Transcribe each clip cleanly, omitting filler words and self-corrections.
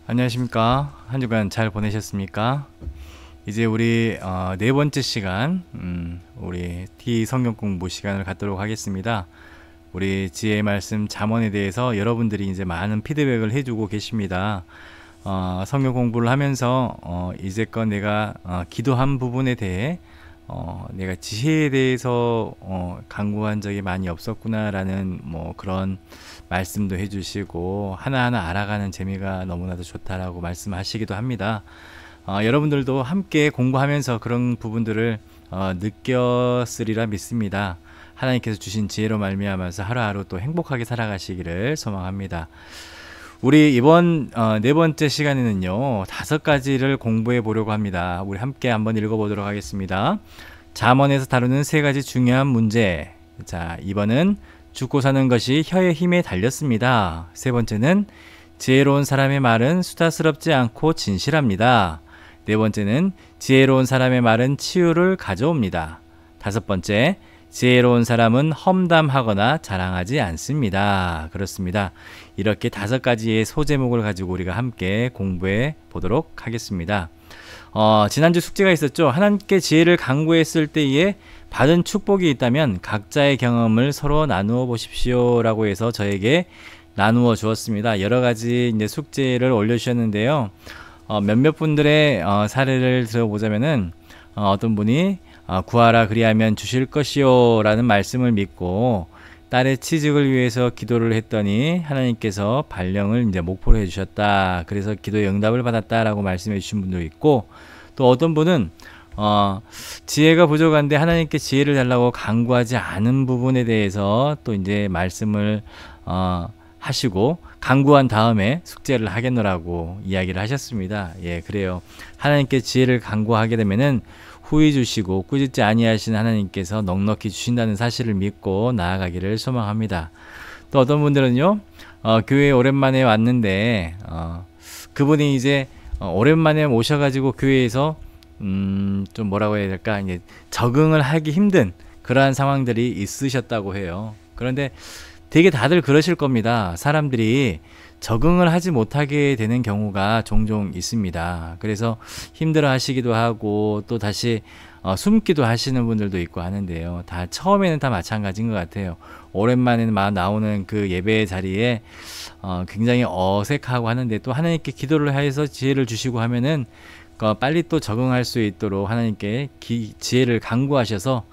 안녕하십니까. 한 주간 잘 보내셨습니까? 이제 우리 네 번째 시간 우리 T 성경 공부 시간을 갖도록 하겠습니다. 우리 지혜의 말씀 잠언에 대해서 여러분들이 이제 많은 피드백을 해주고 계십니다. 성경 공부를 하면서 이제껏 내가 기도한 부분에 대해 내가 지혜에 대해서 간구한 적이 많이 없었구나라는 뭐 그런 말씀도 해주시고 하나하나 알아가는 재미가 너무나도 좋다라고 말씀하시기도 합니다. 여러분들도 함께 공부하면서 그런 부분들을 느꼈으리라 믿습니다. 하나님께서 주신 지혜로 말미암아서 하루하루 또 행복하게 살아가시기를 소망합니다. 우리 이번 네 번째 시간에는요 5가지를 공부해 보려고 합니다. 우리 함께 한번 읽어보도록 하겠습니다. 잠언에서 다루는 3가지 중요한 문제. 자, 2번은 죽고 사는 것이 혀의 힘에 달렸습니다. 3번째는 지혜로운 사람의 말은 수다스럽지 않고 진실합니다. 4번째는 지혜로운 사람의 말은 치유를 가져옵니다. 5번째, 지혜로운 사람은 험담하거나 자랑하지 않습니다. 그렇습니다. 이렇게 5가지의 소제목을 가지고 우리가 함께 공부해 보도록 하겠습니다. 지난주 숙제가 있었죠. 하나님께 지혜를 간구했을 때에 받은 축복이 있다면 각자의 경험을 서로 나누어 보십시오 라고 해서 저에게 나누어 주었습니다. 여러 가지 이제 숙제를 올려주셨는데요. 몇몇 분들의 사례를 들어보자면은 어떤 분이 구하라 그리하면 주실 것이요 라는 말씀을 믿고 딸의 취직을 위해서 기도를 했더니 하나님께서 발령을 이제 목포로 해주셨다. 그래서 기도의 응답을 받았다라고 말씀해 주신 분도 있고, 또 어떤 분은 지혜가 부족한데 하나님께 지혜를 달라고 간구하지 않은 부분에 대해서 또 이제 말씀을 하시고 간구한 다음에 숙제를 하겠노라고 이야기를 하셨습니다. 예, 그래요. 하나님께 지혜를 간구하게 되면은 후히 주시고 꾸짖지 아니하신 하나님께서 넉넉히 주신다는 사실을 믿고 나아가기를 소망합니다. 또 어떤 분들은요, 교회에 오랜만에 왔는데 그분이 이제 오랜만에 오셔가지고 교회에서 좀 뭐라고 해야 될까, 이제 적응을 하기 힘든 그러한 상황들이 있으셨다고 해요. 그런데 되게 다들 그러실 겁니다. 사람들이 적응을 하지 못하게 되는 경우가 종종 있습니다. 그래서 힘들어 하시기도 하고 또 다시 숨기도 하시는 분들도 있고 하는데요. 다 처음에는 다 마찬가지인 것 같아요. 오랜만에 나오는 그 예배 자리에 굉장히 어색하고 하는데 또 하나님께 기도를 해서 지혜를 주시고 하면은 빨리 또 적응할 수 있도록 하나님께 지혜를 간구하셔서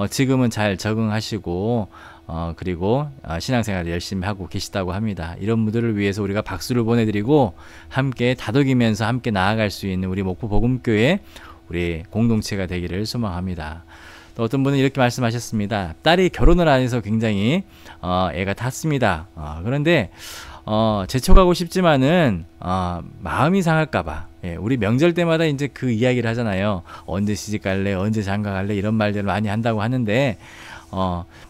지금은 잘 적응하시고 그리고 신앙생활을 열심히 하고 계시다고 합니다. 이런 분들을 위해서 우리가 박수를 보내드리고 함께 다독이면서 함께 나아갈 수 있는 우리 목포 복음교회 우리 공동체가 되기를 소망합니다. 또 어떤 분은 이렇게 말씀하셨습니다. 딸이 결혼을 안 해서 굉장히 애가 탔습니다. 그런데 재촉하고 싶지만은 마음이 상할까봐, 예, 우리 명절 때마다 이제 그 이야기를 하잖아요. 언제 시집 갈래, 언제 장가 갈래, 이런 말들을 많이 한다고 하는데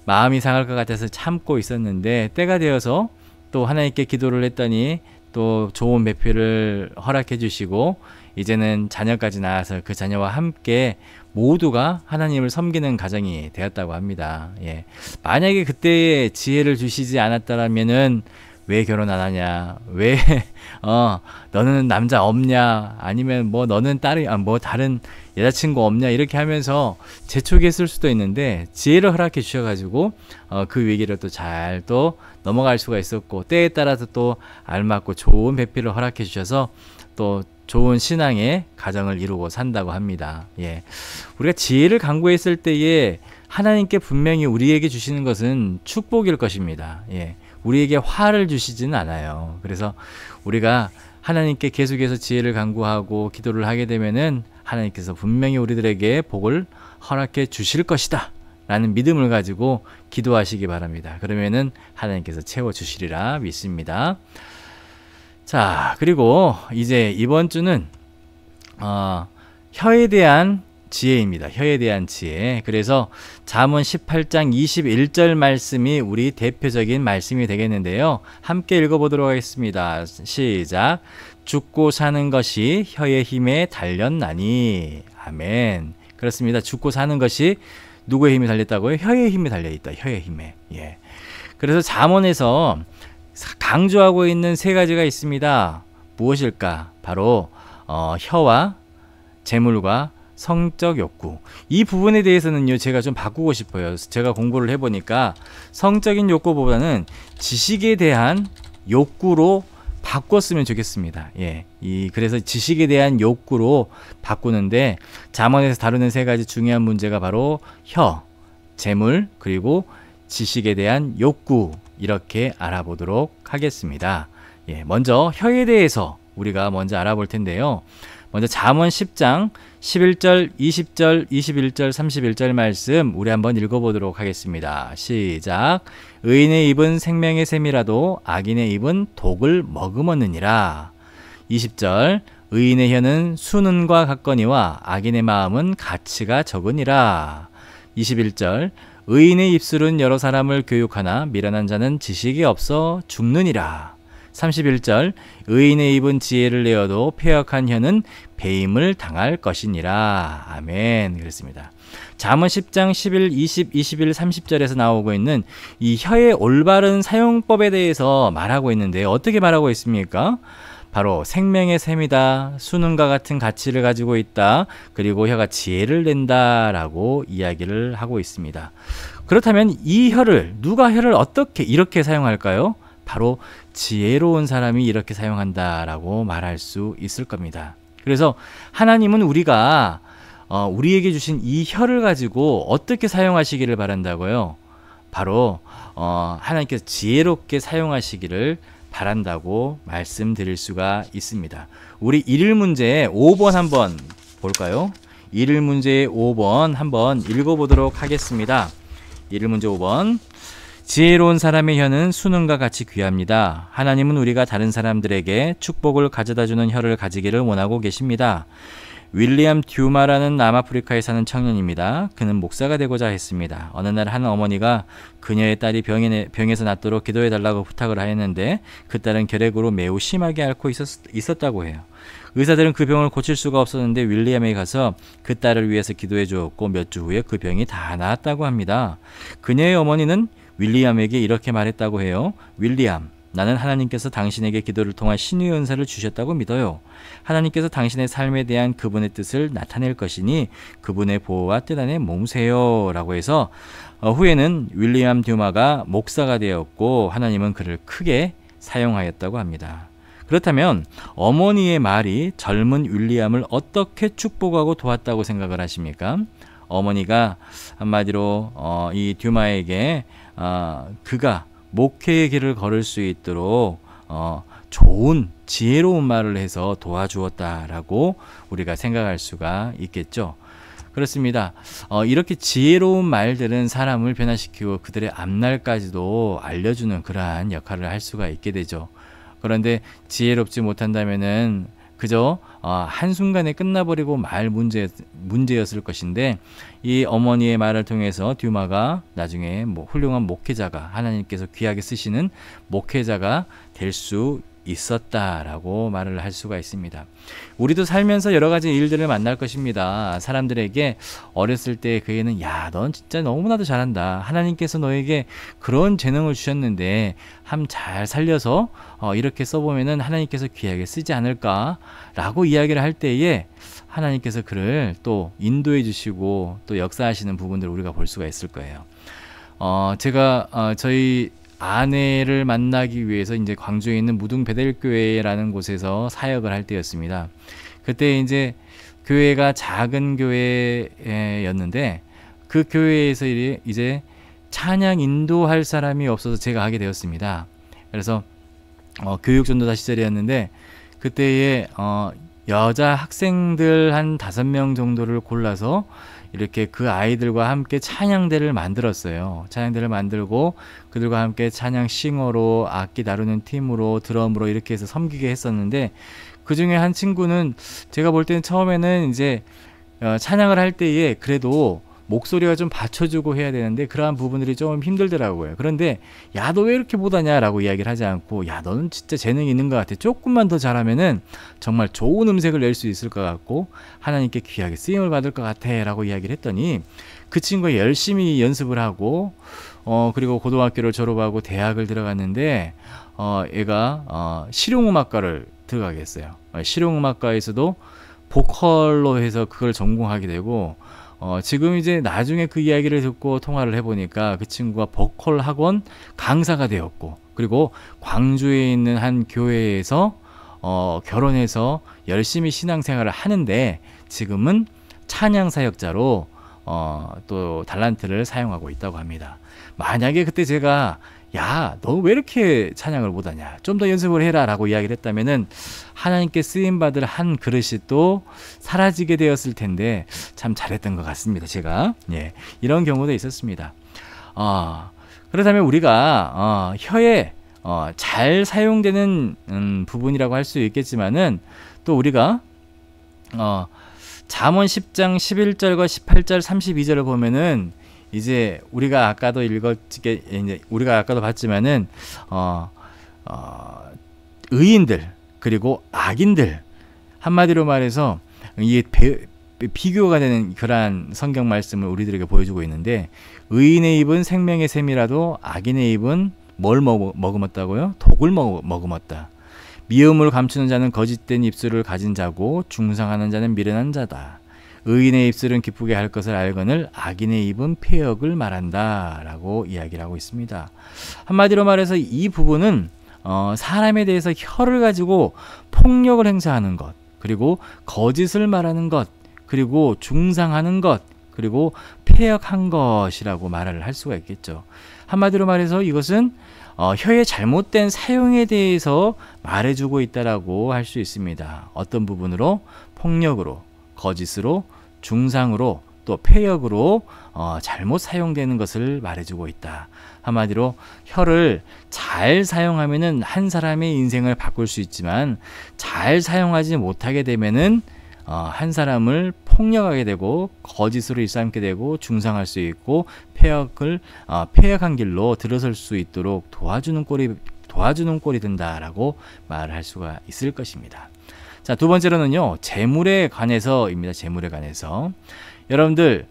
마음이 상할 것 같아서 참고 있었는데 때가 되어서 또 하나님께 기도를 했더니 또 좋은 배필을 허락해 주시고 이제는 자녀까지 낳아서 그 자녀와 함께 모두가 하나님을 섬기는 가정이 되었다고 합니다. 예. 만약에 그때에 지혜를 주시지 않았다면은 왜 결혼 안 하냐, 왜 너는 남자 없냐, 아니면 뭐 너는 딸이 뭐 다른 여자친구 없냐, 이렇게 하면서 재촉했을 수도 있는데 지혜를 허락해 주셔가지고 그 위기를 또 잘 또 넘어갈 수가 있었고, 때에 따라서 또 알맞고 좋은 배필을 허락해 주셔서 또 좋은 신앙의 가정을 이루고 산다고 합니다. 예. 우리가 지혜를 간구했을 때에 하나님께 분명히 우리에게 주시는 것은 축복일 것입니다. 예. 우리에게 화를 주시지는 않아요. 그래서 우리가 하나님께 계속해서 지혜를 간구하고 기도를 하게 되면은 하나님께서 분명히 우리들에게 복을 허락해 주실 것이다 라는 믿음을 가지고 기도하시기 바랍니다. 그러면은 하나님께서 채워주시리라 믿습니다. 자, 그리고 이제 이번 주는 혀에 대한 지혜입니다. 혀에 대한 지혜. 그래서 잠언 18장 21절 말씀이 우리 대표적인 말씀이 되겠는데요. 함께 읽어보도록 하겠습니다. 시작. 죽고 사는 것이 혀의 힘에 달렸나니. 아멘. 그렇습니다. 죽고 사는 것이 누구의 힘이 달렸다고요? 혀의 힘이 달려있다. 혀의 힘에. 예. 그래서 잠언에서 강조하고 있는 세 가지가 있습니다. 무엇일까? 바로 혀와 재물과 성적 욕구. 이 부분에 대해서는요, 제가 좀 바꾸고 싶어요. 제가 공부를 해보니까 성적인 욕구보다는 지식에 대한 욕구로 바꿨으면 좋겠습니다. 예. 그래서 지식에 대한 욕구로 바꾸는데, 잠언에서 다루는 세 가지 중요한 문제가 바로 혀, 재물, 그리고 지식에 대한 욕구, 이렇게 알아보도록 하겠습니다. 예. 먼저 혀에 대해서 우리가 먼저 알아볼 텐데요. 먼저 잠언 10장 11절, 20절, 21절, 31절 말씀 우리 한번 읽어보도록 하겠습니다. 시작. 의인의 입은 생명의 샘이라도 악인의 입은 독을 머금었느니라. 20절. 의인의 혀는 수는과 같거니와 악인의 마음은 가치가 적으니라. 21절. 의인의 입술은 여러 사람을 교육하나 미련한 자는 지식이 없어 죽느니라. 31절. 의인의 입은 지혜를 내어도 패역한 혀는 배임을 당할 것이니라. 아멘. 그렇습니다. 잠언 10장 11, 20, 21, 30절에서 나오고 있는 이 혀의 올바른 사용법에 대해서 말하고 있는데, 어떻게 말하고 있습니까? 바로 생명의 샘이다. 수능과 같은 가치를 가지고 있다. 그리고 혀가 지혜를 낸다라고 이야기를 하고 있습니다. 그렇다면 이 혀를, 누가 혀를 어떻게 이렇게 사용할까요? 바로 지혜로운 사람이 이렇게 사용한다라고 말할 수 있을 겁니다. 그래서 하나님은 우리가 우리에게 주신 이 혀를 가지고 어떻게 사용하시기를 바란다고요? 바로 하나님께서 지혜롭게 사용하시기를 바란다고 말씀드릴 수가 있습니다. 우리 일일 문제 5번 한번 볼까요? 일일 문제 5번 한번 읽어보도록 하겠습니다. 일일 문제 5번. 지혜로운 사람의 혀는 수능과 같이 귀합니다. 하나님은 우리가 다른 사람들에게 축복을 가져다주는 혀를 가지기를 원하고 계십니다. 윌리엄 듀마라는 남아프리카에 사는 청년입니다. 그는 목사가 되고자 했습니다. 어느 날 한 어머니가 그녀의 딸이 병에서 낫도록 기도해달라고 부탁을 하였는데, 그 딸은 결핵으로 매우 심하게 앓고 있었다고 해요. 의사들은 그 병을 고칠 수가 없었는데 윌리엄에게 가서 그 딸을 위해서 기도해 주었고, 몇 주 후에 그 병이 다 나았다고 합니다. 그녀의 어머니는 윌리엄에게 이렇게 말했다고 해요. 윌리엄, 나는 하나님께서 당신에게 기도를 통한 신유의 은사를 주셨다고 믿어요. 하나님께서 당신의 삶에 대한 그분의 뜻을 나타낼 것이니 그분의 보호와 뜻 안에 몸세요. 라고 해서 후에는 윌리엄 듀마가 목사가 되었고, 하나님은 그를 크게 사용하였다고 합니다. 그렇다면 어머니의 말이 젊은 윌리엄을 어떻게 축복하고 도왔다고 생각을 하십니까? 어머니가 한마디로 이 듀마에게 그가 목회의 길을 걸을 수 있도록 좋은 지혜로운 말을 해서 도와주었다라고 우리가 생각할 수가 있겠죠. 그렇습니다. 이렇게 지혜로운 말들은 사람을 변화시키고 그들의 앞날까지도 알려주는 그러한 역할을 할 수가 있게 되죠. 그런데 지혜롭지 못한다면은 그저 한순간에 끝나버리고 말 문제였을 것인데, 이 어머니의 말을 통해서 듀마가 나중에 훌륭한 목회자가, 하나님께서 귀하게 쓰시는 목회자가 될 수 있었다라고 말을 할 수가 있습니다. 우리도 살면서 여러 가지 일들을 만날 것입니다. 사람들에게 어렸을 때 그 애는 야, 넌 진짜 너무나도 잘한다. 하나님께서 너에게 그런 재능을 주셨는데 함 잘 살려서 이렇게 써보면은 하나님께서 귀하게 쓰지 않을까라고 이야기를 할 때에 하나님께서 그를 또 인도해 주시고 또 역사하시는 부분들을 우리가 볼 수가 있을 거예요. 제가 저희 아내를 만나기 위해서 이제 광주에 있는 무등 베델교회라는 곳에서 사역을 할 때였습니다. 그때 이제 교회가 작은 교회였는데 그 교회에서 이제 찬양 인도할 사람이 없어서 제가 하게 되었습니다. 그래서 교육전도사 시절이었는데 그때에 여자 학생들 한 5명 정도를 골라서 이렇게 그 아이들과 함께 찬양대를 만들었어요. 찬양대를 만들고 그들과 함께 찬양 싱어로, 악기 다루는 팀으로, 드럼으로 이렇게 해서 섬기게 했었는데, 그 중에 한 친구는 제가 볼 때는 처음에는 이제 찬양을 할 때에 그래도 목소리가 좀 받쳐주고 해야 되는데 그러한 부분들이 좀 힘들더라고요. 그런데 야, 너 왜 이렇게 못하냐 라고 이야기를 하지 않고, 야, 너는 진짜 재능이 있는 것 같아. 조금만 더 잘하면은 정말 좋은 음색을 낼 수 있을 것 같고 하나님께 귀하게 쓰임을 받을 것 같아 라고 이야기를 했더니, 그 친구가 열심히 연습을 하고 그리고 고등학교를 졸업하고 대학을 들어갔는데 얘가 실용음악과를 들어가겠어요. 실용음악과에서도 보컬로 해서 그걸 전공하게 되고, 지금 이제 나중에 그 이야기를 듣고 통화를 해보니까 그 친구가 보컬 학원 강사가 되었고, 그리고 광주에 있는 한 교회에서 결혼해서 열심히 신앙생활을 하는데, 지금은 찬양 사역자로 또 달란트를 사용하고 있다고 합니다. 만약에 그때 제가 야, 너 왜 이렇게 찬양을 못하냐, 좀 더 연습을 해라 라고 이야기를 했다면은 하나님께 쓰임받을 한 그릇이 또 사라지게 되었을 텐데, 참 잘했던 것 같습니다. 제가 이런 경우도 있었습니다. 그렇다면 우리가 혀에 잘 사용되는 부분이라고 할 수 있겠지만은, 또 우리가 잠언 10장 11절과 18절 32절을 보면은, 이제 우리가 아까도 우리가 아까도 봤지만은 의인들 그리고 악인들, 한마디로 말해서 이게 비교가 되는 그러한 성경 말씀을 우리들에게 보여주고 있는데, 의인의 입은 생명의 샘이라도 악인의 입은 뭘 머금었다고요? 독을 머금었다. 미움을 감추는 자는 거짓된 입술을 가진 자고 중상하는 자는 미련한 자다. 의인의 입술은 기쁘게 할 것을 알거늘 악인의 입은 폐역을 말한다 라고 이야기를 하고 있습니다. 한마디로 말해서 이 부분은 사람에 대해서 혀를 가지고 폭력을 행사하는 것, 그리고 거짓을 말하는 것, 그리고 중상하는 것, 그리고 폐역한 것이라고 말을 할 수가 있겠죠. 한마디로 말해서 이것은 혀의 잘못된 사용에 대해서 말해주고 있다라고 할 수 있습니다. 어떤 부분으로? 폭력으로, 거짓으로, 중상으로, 또 폐역으로 잘못 사용되는 것을 말해주고 있다. 한마디로 혀를 잘 사용하면은 한 사람의 인생을 바꿀 수 있지만, 잘 사용하지 못하게 되면은 한 사람을 폭력하게 되고 거짓으로 일삼게 되고 중상할 수 있고 폐역한 길로 들어설 수 있도록 도와주는 꼴이 된다라고 말할 수가 있을 것입니다. 자, 두 번째로는요, 재물에 관해서입니다. 재물에 관해서 여러분들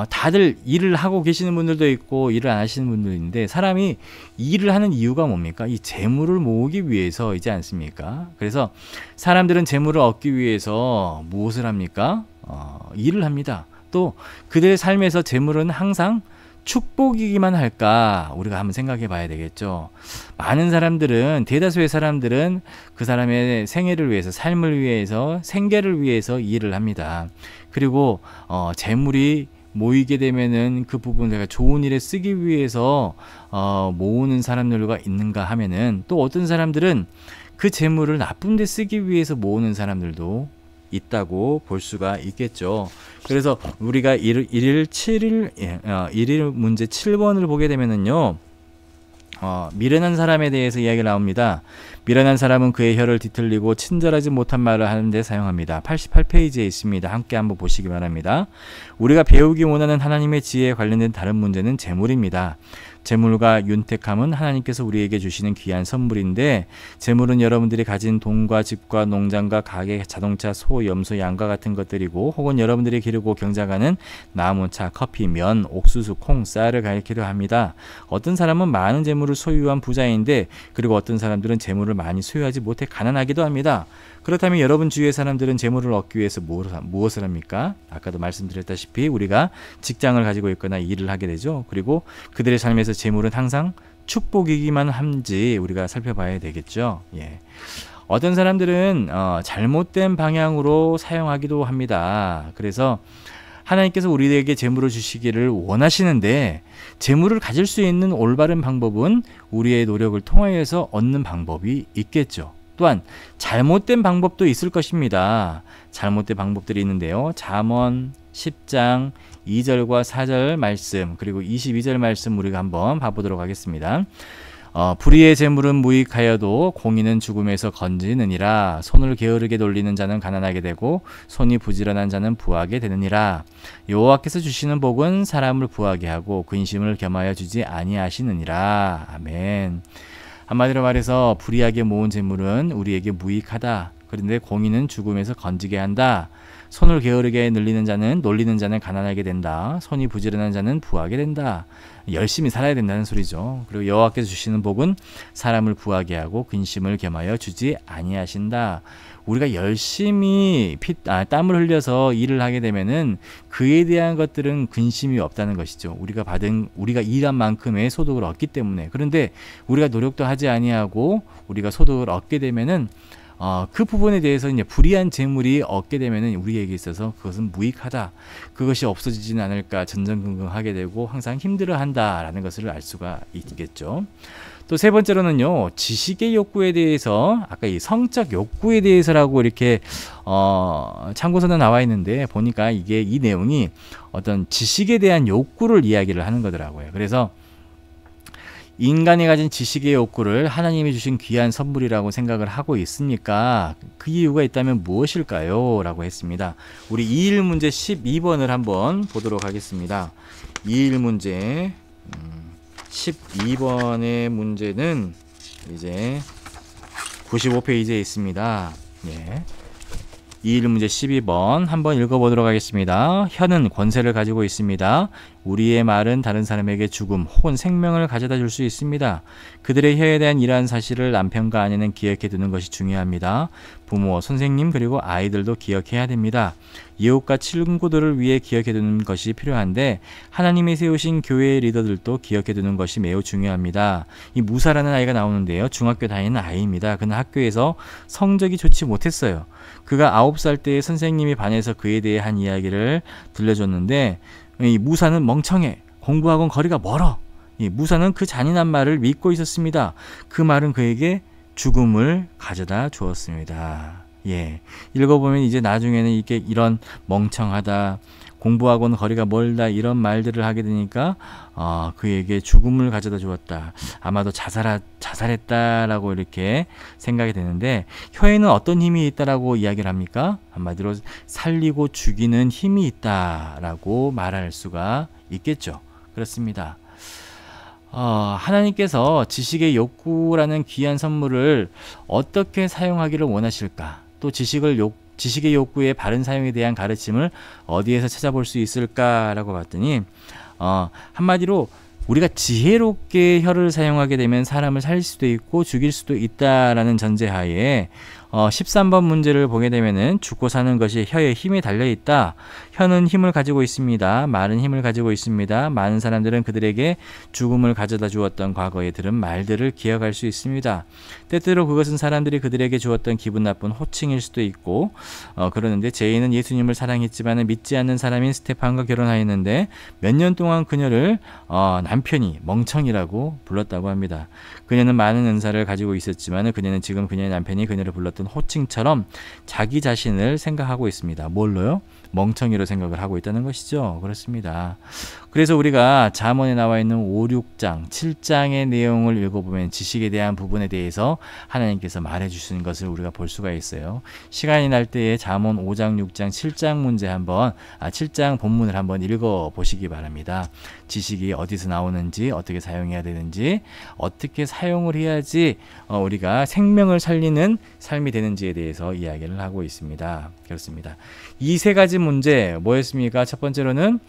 다들 일을 하고 계시는 분들도 있고 일을 안 하시는 분들도 있는데, 사람이 일을 하는 이유가 뭡니까? 이 재물을 모으기 위해서이지 않습니까? 그래서 사람들은 재물을 얻기 위해서 무엇을 합니까? 일을 합니다. 또 그들의 삶에서 재물은 항상 축복이기만 할까, 우리가 한번 생각해 봐야 되겠죠. 많은 사람들은, 대다수의 사람들은 그 사람의 생애를 위해서, 삶을 위해서, 생계를 위해서 일을 합니다. 그리고 재물이 모이게 되면은 그 부분을 내가 좋은 일에 쓰기 위해서 모으는 사람들과 있는가 하면은, 또 어떤 사람들은 그 재물을 나쁜 데 쓰기 위해서 모으는 사람들도 있다고 볼 수가 있겠죠. 그래서 우리가 일일 문제 7번을 보게 되면은요, 미련한 사람에 대해서 이야기가 나옵니다. 미련한 사람은 그의 혀를 뒤틀리고 친절하지 못한 말을 하는데 사용합니다. 88페이지에 있습니다. 함께 한번 보시기 바랍니다. 우리가 배우기 원하는 하나님의 지혜에 관련된 다른 문제는 재물입니다. 재물과 윤택함은 하나님께서 우리에게 주시는 귀한 선물인데, 재물은 여러분들이 가진 돈과 집과 농장과 가게, 자동차, 소, 염소, 양과 같은 것들이고, 혹은 여러분들이 기르고 경작하는 나무, 차, 커피, 면, 옥수수, 콩, 쌀을 가리키려 합니다. 어떤 사람은 많은 재물을 소유한 부자인데, 그리고 어떤 사람들은 재물을 많이 소유하지 못해 가난하기도 합니다. 그렇다면 여러분 주위의 사람들은 재물을 얻기 위해서 무엇을 합니까? 아까도 말씀드렸다시피 우리가 직장을 가지고 있거나 일을 하게 되죠. 그리고 그들의 삶에서 재물은 항상 축복이기만 한지 우리가 살펴봐야 되겠죠. 어떤 사람들은 잘못된 방향으로 사용하기도 합니다. 그래서 하나님께서 우리에게 재물을 주시기를 원하시는데, 재물을 가질 수 있는 올바른 방법은 우리의 노력을 통하여서 얻는 방법이 있겠죠. 또한 잘못된 방법도 있을 것입니다. 잘못된 방법들이 있는데요, 잠언 10장 2절과 4절 말씀, 그리고 22절 말씀 우리가 한번 봐보도록 하겠습니다. 불의의 재물은 무익하여도 공의는 죽음에서 건지느니라. 손을 게으르게 돌리는 자는 가난하게 되고 손이 부지런한 자는 부하게 되느니라. 여호와께서 주시는 복은 사람을 부하게 하고 근심을 겸하여 주지 아니하시느니라. 아멘. 한마디로 말해서 불의하게 모은 재물은 우리에게 무익하다. 그런데 공의는 죽음에서 건지게 한다. 손을 게으르게 놀리는 자는 가난하게 된다. 손이 부지런한 자는 부하게 된다. 열심히 살아야 된다는 소리죠. 그리고 여호와께서 주시는 복은 사람을 부하게 하고 근심을 겸하여 주지 아니하신다. 우리가 열심히 땀을 흘려서 일을 하게 되면은 그에 대한 것들은 근심이 없다는 것이죠. 우리가 일한 만큼의 소득을 얻기 때문에. 그런데 우리가 노력도 하지 아니하고 우리가 소득을 얻게 되면은 그 부분에 대해서 이제 불이한 재물이 얻게 되면은 우리에게 있어서 그것은 무익하다. 그것이 없어지지는 않을까 전전긍긍하게 되고 항상 힘들어한다라는 것을 알 수가 있겠죠. 또 세 번째로는요, 지식의 욕구에 대해서 아까 이 성적 욕구에 대해서라고 이렇게 참고서는 나와 있는데 보니까 이 내용이 어떤 지식에 대한 욕구를 이야기를 하는 거더라고요. 그래서 인간이 가진 지식의 욕구를 하나님이 주신 귀한 선물이라고 생각을 하고 있습니까? 그 이유가 있다면 무엇일까요? 라고 했습니다. 우리 2일 문제 12번을 한번 보도록 하겠습니다. 2일 문제 12번의 문제는 이제 95페이지에 있습니다. 예. 2일 문제 12번 한번 읽어보도록 하겠습니다. 혀는 권세를 가지고 있습니다. 우리의 말은 다른 사람에게 죽음 혹은 생명을 가져다 줄 수 있습니다. 그들의 혀에 대한 이러한 사실을 남편과 아내는 기억해 두는 것이 중요합니다. 부모, 선생님 그리고 아이들도 기억해야 됩니다. 이웃과 친구들을 위해 기억해 두는 것이 필요한데 하나님이 세우신 교회의 리더들도 기억해 두는 것이 매우 중요합니다. 이 무사라는 아이가 나오는데요. 중학교 다니는 아이입니다. 그는 학교에서 성적이 좋지 못했어요. 그가 9살 때 선생님이 반에서 그에 대해 한 이야기를 들려줬는데 이 무사는 멍청해. 공부하고는 거리가 멀어. 이 무사는 그 잔인한 말을 믿고 있었습니다. 그 말은 그에게 죽음을 가져다 주었습니다. 예. 읽어보면 이제 나중에는 이런 멍청하다, 공부하고는 거리가 멀다 이런 말들을 하게 되니까 그에게 죽음을 가져다 주었다. 아마도 자살했다라고 이렇게 생각이 되는데 혀에는 어떤 힘이 있다라고 이야기를 합니까? 한마디로 살리고 죽이는 힘이 있다라고 말할 수가 있겠죠. 그렇습니다. 하나님께서 지식의 욕구라는 귀한 선물을 어떻게 사용하기를 원하실까? 또 지식의 욕구의 바른 사용에 대한 가르침을 어디에서 찾아볼 수 있을까라고 봤더니 한마디로 우리가 지혜롭게 혀를 사용하게 되면 사람을 살릴 수도 있고 죽일 수도 있다라는 전제하에 13번 문제를 보게 되면은 죽고 사는 것이 혀에 힘이 달려 있다. 혀는 힘을 가지고 있습니다. 말은 힘을 가지고 있습니다. 많은 사람들은 그들에게 죽음을 가져다 주었던 과거에 들은 말들을 기억할 수 있습니다. 때때로 그것은 사람들이 그들에게 주었던 기분 나쁜 호칭일 수도 있고 그러는데 제이는 예수님을 사랑했지만 믿지 않는 사람인 스테판과 결혼하였는데 몇 년 동안 그녀를 남편이 멍청이라고 불렀다고 합니다. 그녀는 많은 은사를 가지고 있었지만 그녀는 지금 그녀의 남편이 그녀를 불렀던 호칭처럼 자기 자신을 생각하고 있습니다. 뭘로요? 멍청이로 생각을 하고 있다는 것이죠. 그렇습니다. 그래서 우리가 잠언에 나와 있는 5, 6장, 7장의 내용을 읽어보면 지식에 대한 부분에 대해서 하나님께서 말해주시는 것을 우리가 볼 수가 있어요. 시간이 날 때에 잠언 5장, 6장, 7장 문제 7장 본문을 한번 읽어보시기 바랍니다. 지식이 어디서 나오는지, 어떻게 사용해야 되는지, 어떻게 사용을 해야지 우리가 생명을 살리는 삶이 되는지에 대해서 이야기를 하고 있습니다. 그렇습니다. 이 세 가지 문제 뭐였습니까? 첫 번째로는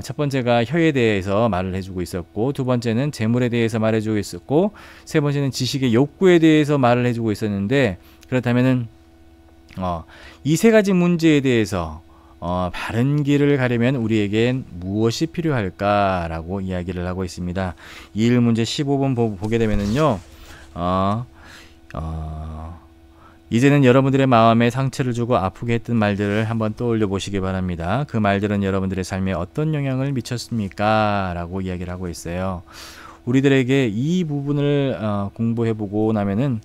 첫 번째가 혀에 대해서 말을 해주고 있었고, 두 번째는 재물에 대해서 말해주고 있었고, 세 번째는 지식의 욕구에 대해서 말을 해주고 있었는데, 그렇다면은 이 세 가지 문제에 대해서 바른 길을 가려면 우리에겐 무엇이 필요할까라고 이야기를 하고 있습니다. 2일 문제 15번 보게 되면은요, 이제는 여러분들의 마음에 상처를 주고 아프게 했던 말들을 한번 떠올려 보시기 바랍니다. 그 말들은 여러분들의 삶에 어떤 영향을 미쳤습니까? 라고 이야기를 하고 있어요. 우리들에게 이 부분을 공부해보고 나면은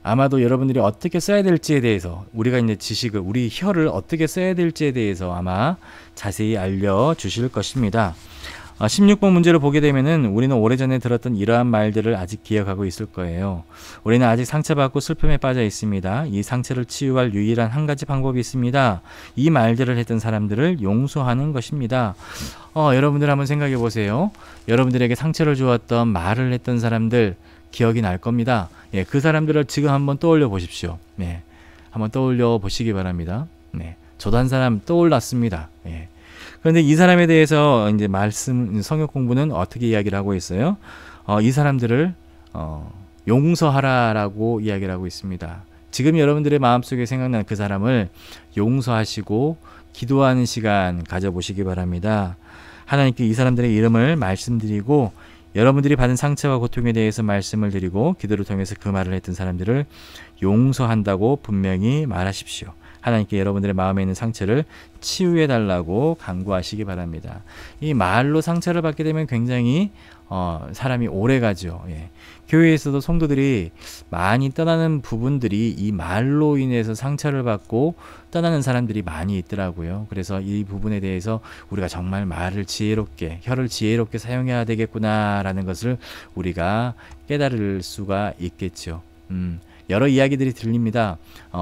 아마도 여러분들이 어떻게 써야 될지에 대해서 우리가 이제 지식을 우리 혀를 어떻게 써야 될지에 대해서 아마 자세히 알려주실 것입니다. 16번 문제를 보게 되면은 우리는 오래전에 들었던 이러한 말들을 아직 기억하고 있을 거예요. 우리는 아직 상처받고 슬픔에 빠져 있습니다. 이 상처를 치유할 유일한 한 가지 방법이 있습니다. 이 말들을 했던 사람들을 용서하는 것입니다. 여러분들 한번 생각해 보세요. 여러분들에게 상처를 주었던 말을 했던 사람들 기억이 날 겁니다. 예, 그 사람들을 지금 한번 떠올려 보십시오. 네, 한번 떠올려 보시기 바랍니다. 네, 저도 한 사람 떠올랐습니다. 예. 그런데 이 사람에 대해서 이제 성경 공부는 어떻게 이야기를 하고 있어요? 이 사람들을 용서하라라고 이야기를 하고 있습니다. 지금 여러분들의 마음속에 생각난 그 사람을 용서하시고 기도하는 시간 가져보시기 바랍니다. 하나님께 이 사람들의 이름을 말씀드리고 여러분들이 받은 상처와 고통에 대해서 말씀을 드리고 기도를 통해서 그 말을 했던 사람들을 용서한다고 분명히 말하십시오. 하나님께 여러분들의 마음에 있는 상처를 치유해 달라고 간구하시기 바랍니다. 이 말로 상처를 받게 되면 굉장히 사람이 오래 가죠. 예. 교회에서도 성도들이 많이 떠나는 부분들이 이 말로 인해서 상처를 받고 떠나는 사람들이 많이 있더라고요. 그래서 이 부분에 대해서 우리가 정말 말을 지혜롭게, 혀를 지혜롭게 사용해야 되겠구나라는 것을 우리가 깨달을 수가 있겠죠. 여러 이야기들이 들립니다.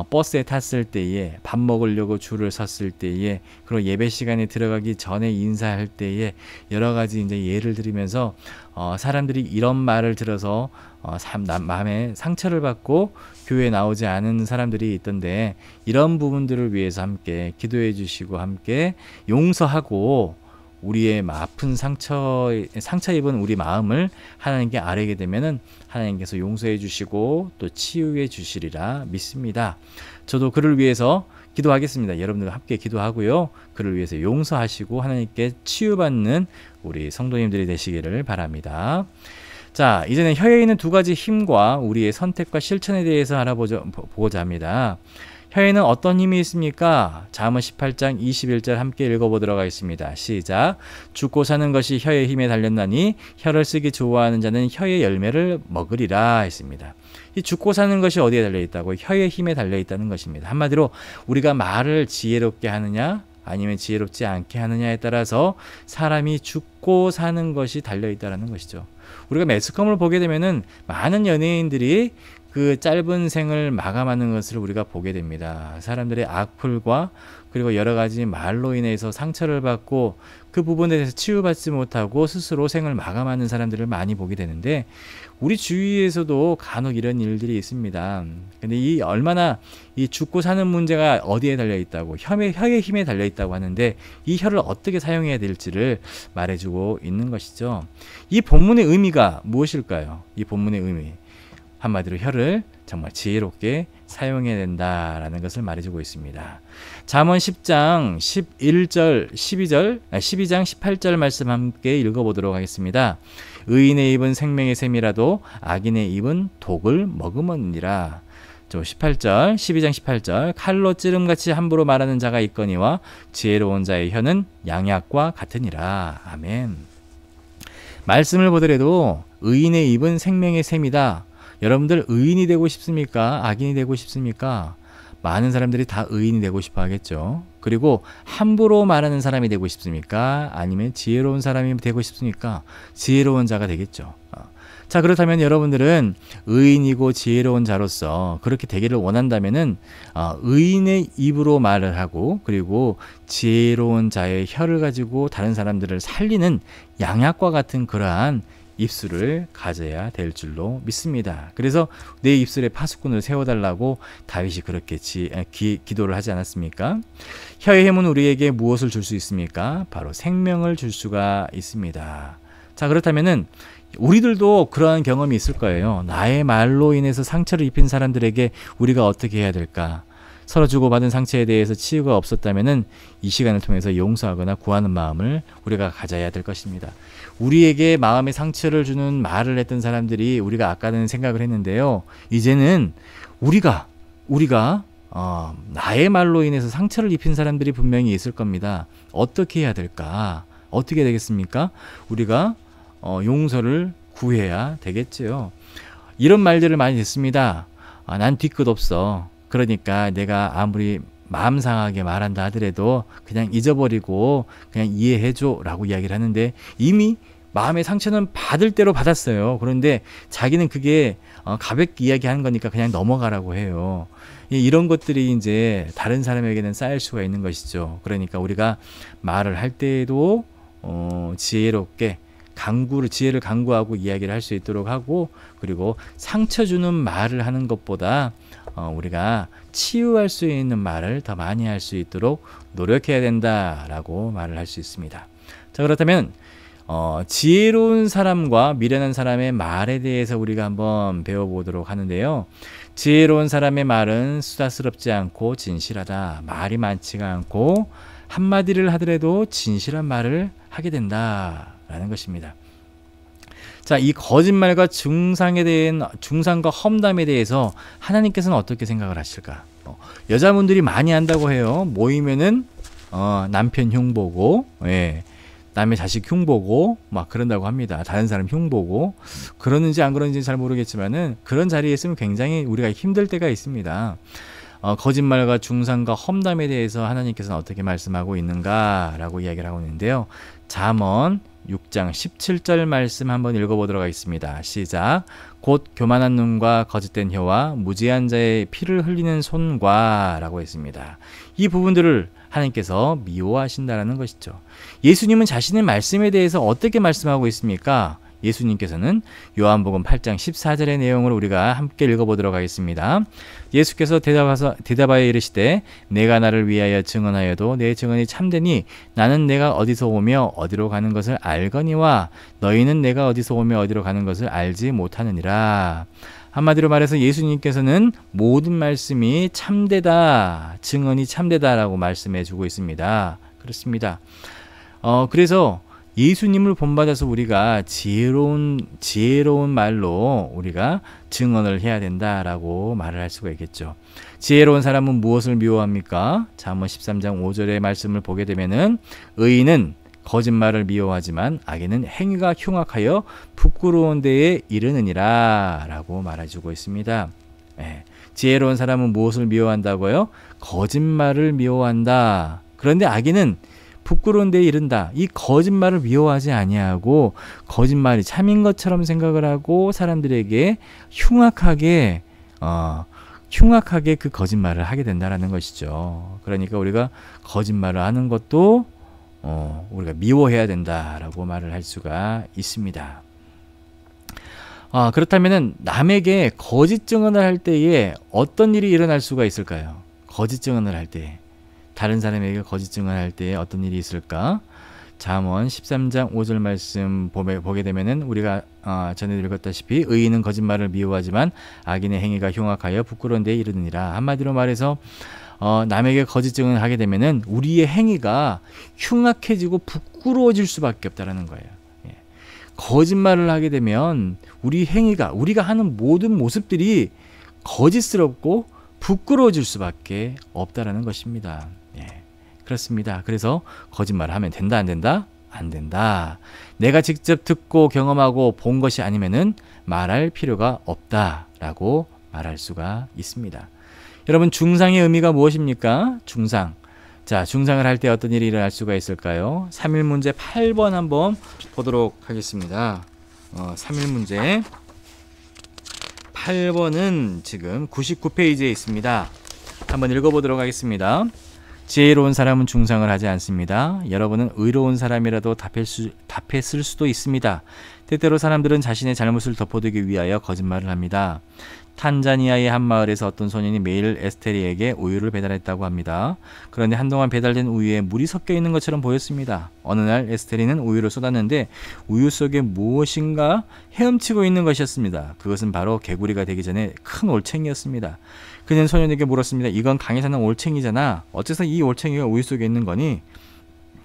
버스에 탔을 때에, 밥 먹으려고 줄을 섰을 때에, 그리고 예배 시간에 들어가기 전에 인사할 때에 여러 가지 이제 예를 들으면서 사람들이 이런 말을 들어서 마음에 상처를 받고 교회에 나오지 않은 사람들이 있던데 이런 부분들을 위해서 함께 기도해 주시고 함께 용서하고 우리의 아픈 상처 입은 우리 마음을 하나님께 아뢰게 되면은 하나님께서 용서해 주시고 또 치유해 주시리라 믿습니다. 저도 그를 위해서 기도하겠습니다. 여러분들과 함께 기도하고요. 그를 위해서 용서하시고 하나님께 치유받는 우리 성도님들이 되시기를 바랍니다. 자, 이제는 혀에 있는 두 가지 힘과 우리의 선택과 실천에 대해서 알아보고자 합니다. 혀에는 어떤 힘이 있습니까? 잠언 18장 21절 함께 읽어보도록 하겠습니다. 시작. 죽고 사는 것이 혀의 힘에 달렸나니 혀를 쓰기 좋아하는 자는 혀의 열매를 먹으리라 했습니다. 이 죽고 사는 것이 어디에 달려있다고? 혀의 힘에 달려있다는 것입니다. 한마디로 우리가 말을 지혜롭게 하느냐 아니면 지혜롭지 않게 하느냐에 따라서 사람이 죽고 사는 것이 달려있다는 것이죠. 우리가 매스컴을 보게 되면은 많은 연예인들이 그 짧은 생을 마감하는 것을 우리가 보게 됩니다. 사람들의 악플과 그리고 여러 가지 말로 인해서 상처를 받고 그 부분에 대해서 치유받지 못하고 스스로 생을 마감하는 사람들을 많이 보게 되는데 우리 주위에서도 간혹 이런 일들이 있습니다. 근데 이 얼마나 이 죽고 사는 문제가 어디에 달려 있다고 혀의 힘에 달려 있다고 하는데 이 혀를 어떻게 사용해야 될지를 말해주고 있는 것이죠. 이 본문의 의미가 무엇일까요? 이 본문의 의미. 한마디로 혀를 정말 지혜롭게 사용해야 된다라는 것을 말해주고 있습니다. 잠언 10장 11절 12장 18절 말씀 함께 읽어보도록 하겠습니다. 의인의 입은 생명의 샘이라도 악인의 입은 독을 머금으니라. 18절 12장 18절 칼로 찌름같이 함부로 말하는 자가 있거니와 지혜로운 자의 혀는 양약과 같으니라. 아멘. 말씀을 보더라도 의인의 입은 생명의 샘이다. 여러분들 의인이 되고 싶습니까? 악인이 되고 싶습니까? 많은 사람들이 다 의인이 되고 싶어 하겠죠. 그리고 함부로 말하는 사람이 되고 싶습니까? 아니면 지혜로운 사람이 되고 싶습니까? 지혜로운 자가 되겠죠. 자, 그렇다면 여러분들은 의인이고 지혜로운 자로서 그렇게 되기를 원한다면은 의인의 입으로 말을 하고 그리고 지혜로운 자의 혀를 가지고 다른 사람들을 살리는 양약과 같은 그러한 입술을 가져야 될 줄로 믿습니다. 그래서 내 입술에 파수꾼을 세워달라고 다윗이 그렇게 기도를 하지 않았습니까? 혀의 힘은 우리에게 무엇을 줄 수 있습니까? 바로 생명을 줄 수가 있습니다. 자, 그렇다면은 우리들도 그러한 경험이 있을 거예요. 나의 말로 인해서 상처를 입힌 사람들에게 우리가 어떻게 해야 될까? 서로 주고받은 상처에 대해서 치유가 없었다면은 이 시간을 통해서 용서하거나 구하는 마음을 우리가 가져야 될 것입니다. 우리에게 마음의 상처를 주는 말을 했던 사람들이 우리가 아까는 생각을 했는데요. 이제는 우리가 나의 말로 인해서 상처를 입힌 사람들이 분명히 있을 겁니다. 어떻게 해야 될까? 어떻게 되겠습니까? 우리가 용서를 구해야 되겠지요. 이런 말들을 많이 듣습니다. 난 뒤끝 없어. 그러니까 내가 아무리 마음 상하게 말한다 하더라도 그냥 잊어버리고 그냥 이해해줘 라고 이야기를 하는데 이미 마음의 상처는 받을 대로 받았어요. 그런데 자기는 그게 가볍게 이야기하는 거니까 그냥 넘어가라고 해요. 이런 것들이 이제 다른 사람에게는 쌓일 수가 있는 것이죠. 그러니까 우리가 말을 할 때에도 지혜롭게 지혜를 강구하고 이야기를 할 수 있도록 하고, 그리고 상처 주는 말을 하는 것보다 우리가 치유할 수 있는 말을 더 많이 할 수 있도록 노력해야 된다라고 말을 할 수 있습니다. 자, 그렇다면 지혜로운 사람과 미련한 사람의 말에 대해서 우리가 한번 배워보도록 하는데요. 지혜로운 사람의 말은 수다스럽지 않고 진실하다. 말이 많지가 않고 한마디를 하더라도 진실한 말을 하게 된다라는 것입니다. 자, 이 거짓말과 중상과 험담에 대해서 하나님께서는 어떻게 생각을 하실까? 여자분들이 많이 한다고 해요. 모이면은 남편 흉보고, 남의 자식 흉보고 막 그런다고 합니다. 다른 사람 흉보고. 그러는지 안 그러는지 잘 모르겠지만은 그런 자리에 있으면 굉장히 우리가 힘들 때가 있습니다. 거짓말과 중상과 험담에 대해서 하나님께서는 어떻게 말씀하고 있는가라고 이야기를 하고 있는데요. 잠언 6장 17절 말씀 한번 읽어보도록 하겠습니다. 시작. 곧 교만한 눈과 거짓된 혀와 무지한 자의 피를 흘리는 손과 라고 했습니다. 이 부분들을 하나님께서 미워하신다라는 것이죠. 예수님은 자신의 말씀에 대해서 어떻게 말씀하고 있습니까? 예수님께서는 요한복음 8장 14절의 내용을 우리가 함께 읽어보도록 하겠습니다. 예수께서 대답하여 이르시되 내가 나를 위하여 증언하여도 내 증언이 참되니 나는 내가 어디서 오며 어디로 가는 것을 알거니와 너희는 내가 어디서 오며 어디로 가는 것을 알지 못하느니라. 한마디로 말해서 예수님께서는 모든 말씀이 참되다, 증언이 참되다라고 말씀해 주고 있습니다. 그렇습니다. 그래서 예수님을 본받아서 우리가 지혜로운 말로 우리가 증언을 해야 된다라고 말을 할 수가 있겠죠. 지혜로운 사람은 무엇을 미워합니까? 잠언 13장 5절의 말씀을 보게 되면은 의인은 거짓말을 미워하지만 악인은 행위가 흉악하여 부끄러운 데에 이르느니라 라고 말해주고 있습니다. 지혜로운 사람은 무엇을 미워한다고요? 거짓말을 미워한다. 그런데 악인은 부끄러운 데에 이른다. 이 거짓말을 미워하지 아니하고 거짓말이 참인 것처럼 생각을 하고 사람들에게 흉악하게 그 거짓말을 하게 된다라는 것이죠. 그러니까 우리가 거짓말을 하는 것도 우리가 미워해야 된다라고 말을 할 수가 있습니다. 그렇다면은 남에게 거짓 증언을 할 때에 어떤 일이 일어날 수가 있을까요? 거짓 증언을 할 때, 다른 사람에게 거짓 증언할 때에 어떤 일이 있을까? 잠언 13장 5절 말씀 보게 되면은 우리가 전에 읽었다시피 의인은 거짓말을 미워하지만 악인의 행위가 흉악하여 부끄러운 데에 이르느니라. 한마디로 말해서 남에게 거짓 증언을 하게 되면은 우리의 행위가 흉악해지고 부끄러워질 수밖에 없다라는 거예요. 거짓말을 하게 되면 우리 행위가, 우리가 하는 모든 모습들이 거짓스럽고 부끄러워질 수밖에 없다라는 것입니다. 그렇습니다. 그래서 거짓말을 하면 된다, 안 된다? 안 된다. 내가 직접 듣고 경험하고 본 것이 아니면은 말할 필요가 없다라고 말할 수가 있습니다. 여러분, 중상의 의미가 무엇입니까? 중상. 자, 중상을 할 때 어떤 일이 일어날 수가 있을까요? 3일 문제 8번 한번 보도록 하겠습니다. 3일 문제 8번은 지금 99페이지에 있습니다. 한번 읽어보도록 하겠습니다. 지혜로운 사람은 중상을 하지 않습니다. 여러분은 의로운 사람이라도 답했을 수도 있습니다. 때때로 사람들은 자신의 잘못을 덮어두기 위하여 거짓말을 합니다. 탄자니아의 한 마을에서 어떤 소년이 매일 에스테리에게 우유를 배달했다고 합니다. 그런데 한동안 배달된 우유에 물이 섞여 있는 것처럼 보였습니다. 어느 날 에스테리는 우유를 쏟았는데 우유 속에 무엇인가 헤엄치고 있는 것이었습니다. 그것은 바로 개구리가 되기 전에 큰 올챙이였습니다. 그는 소년에게 물었습니다. 이건 강에 사는 올챙이잖아. 어째서 이 올챙이가 우유 속에 있는 거니?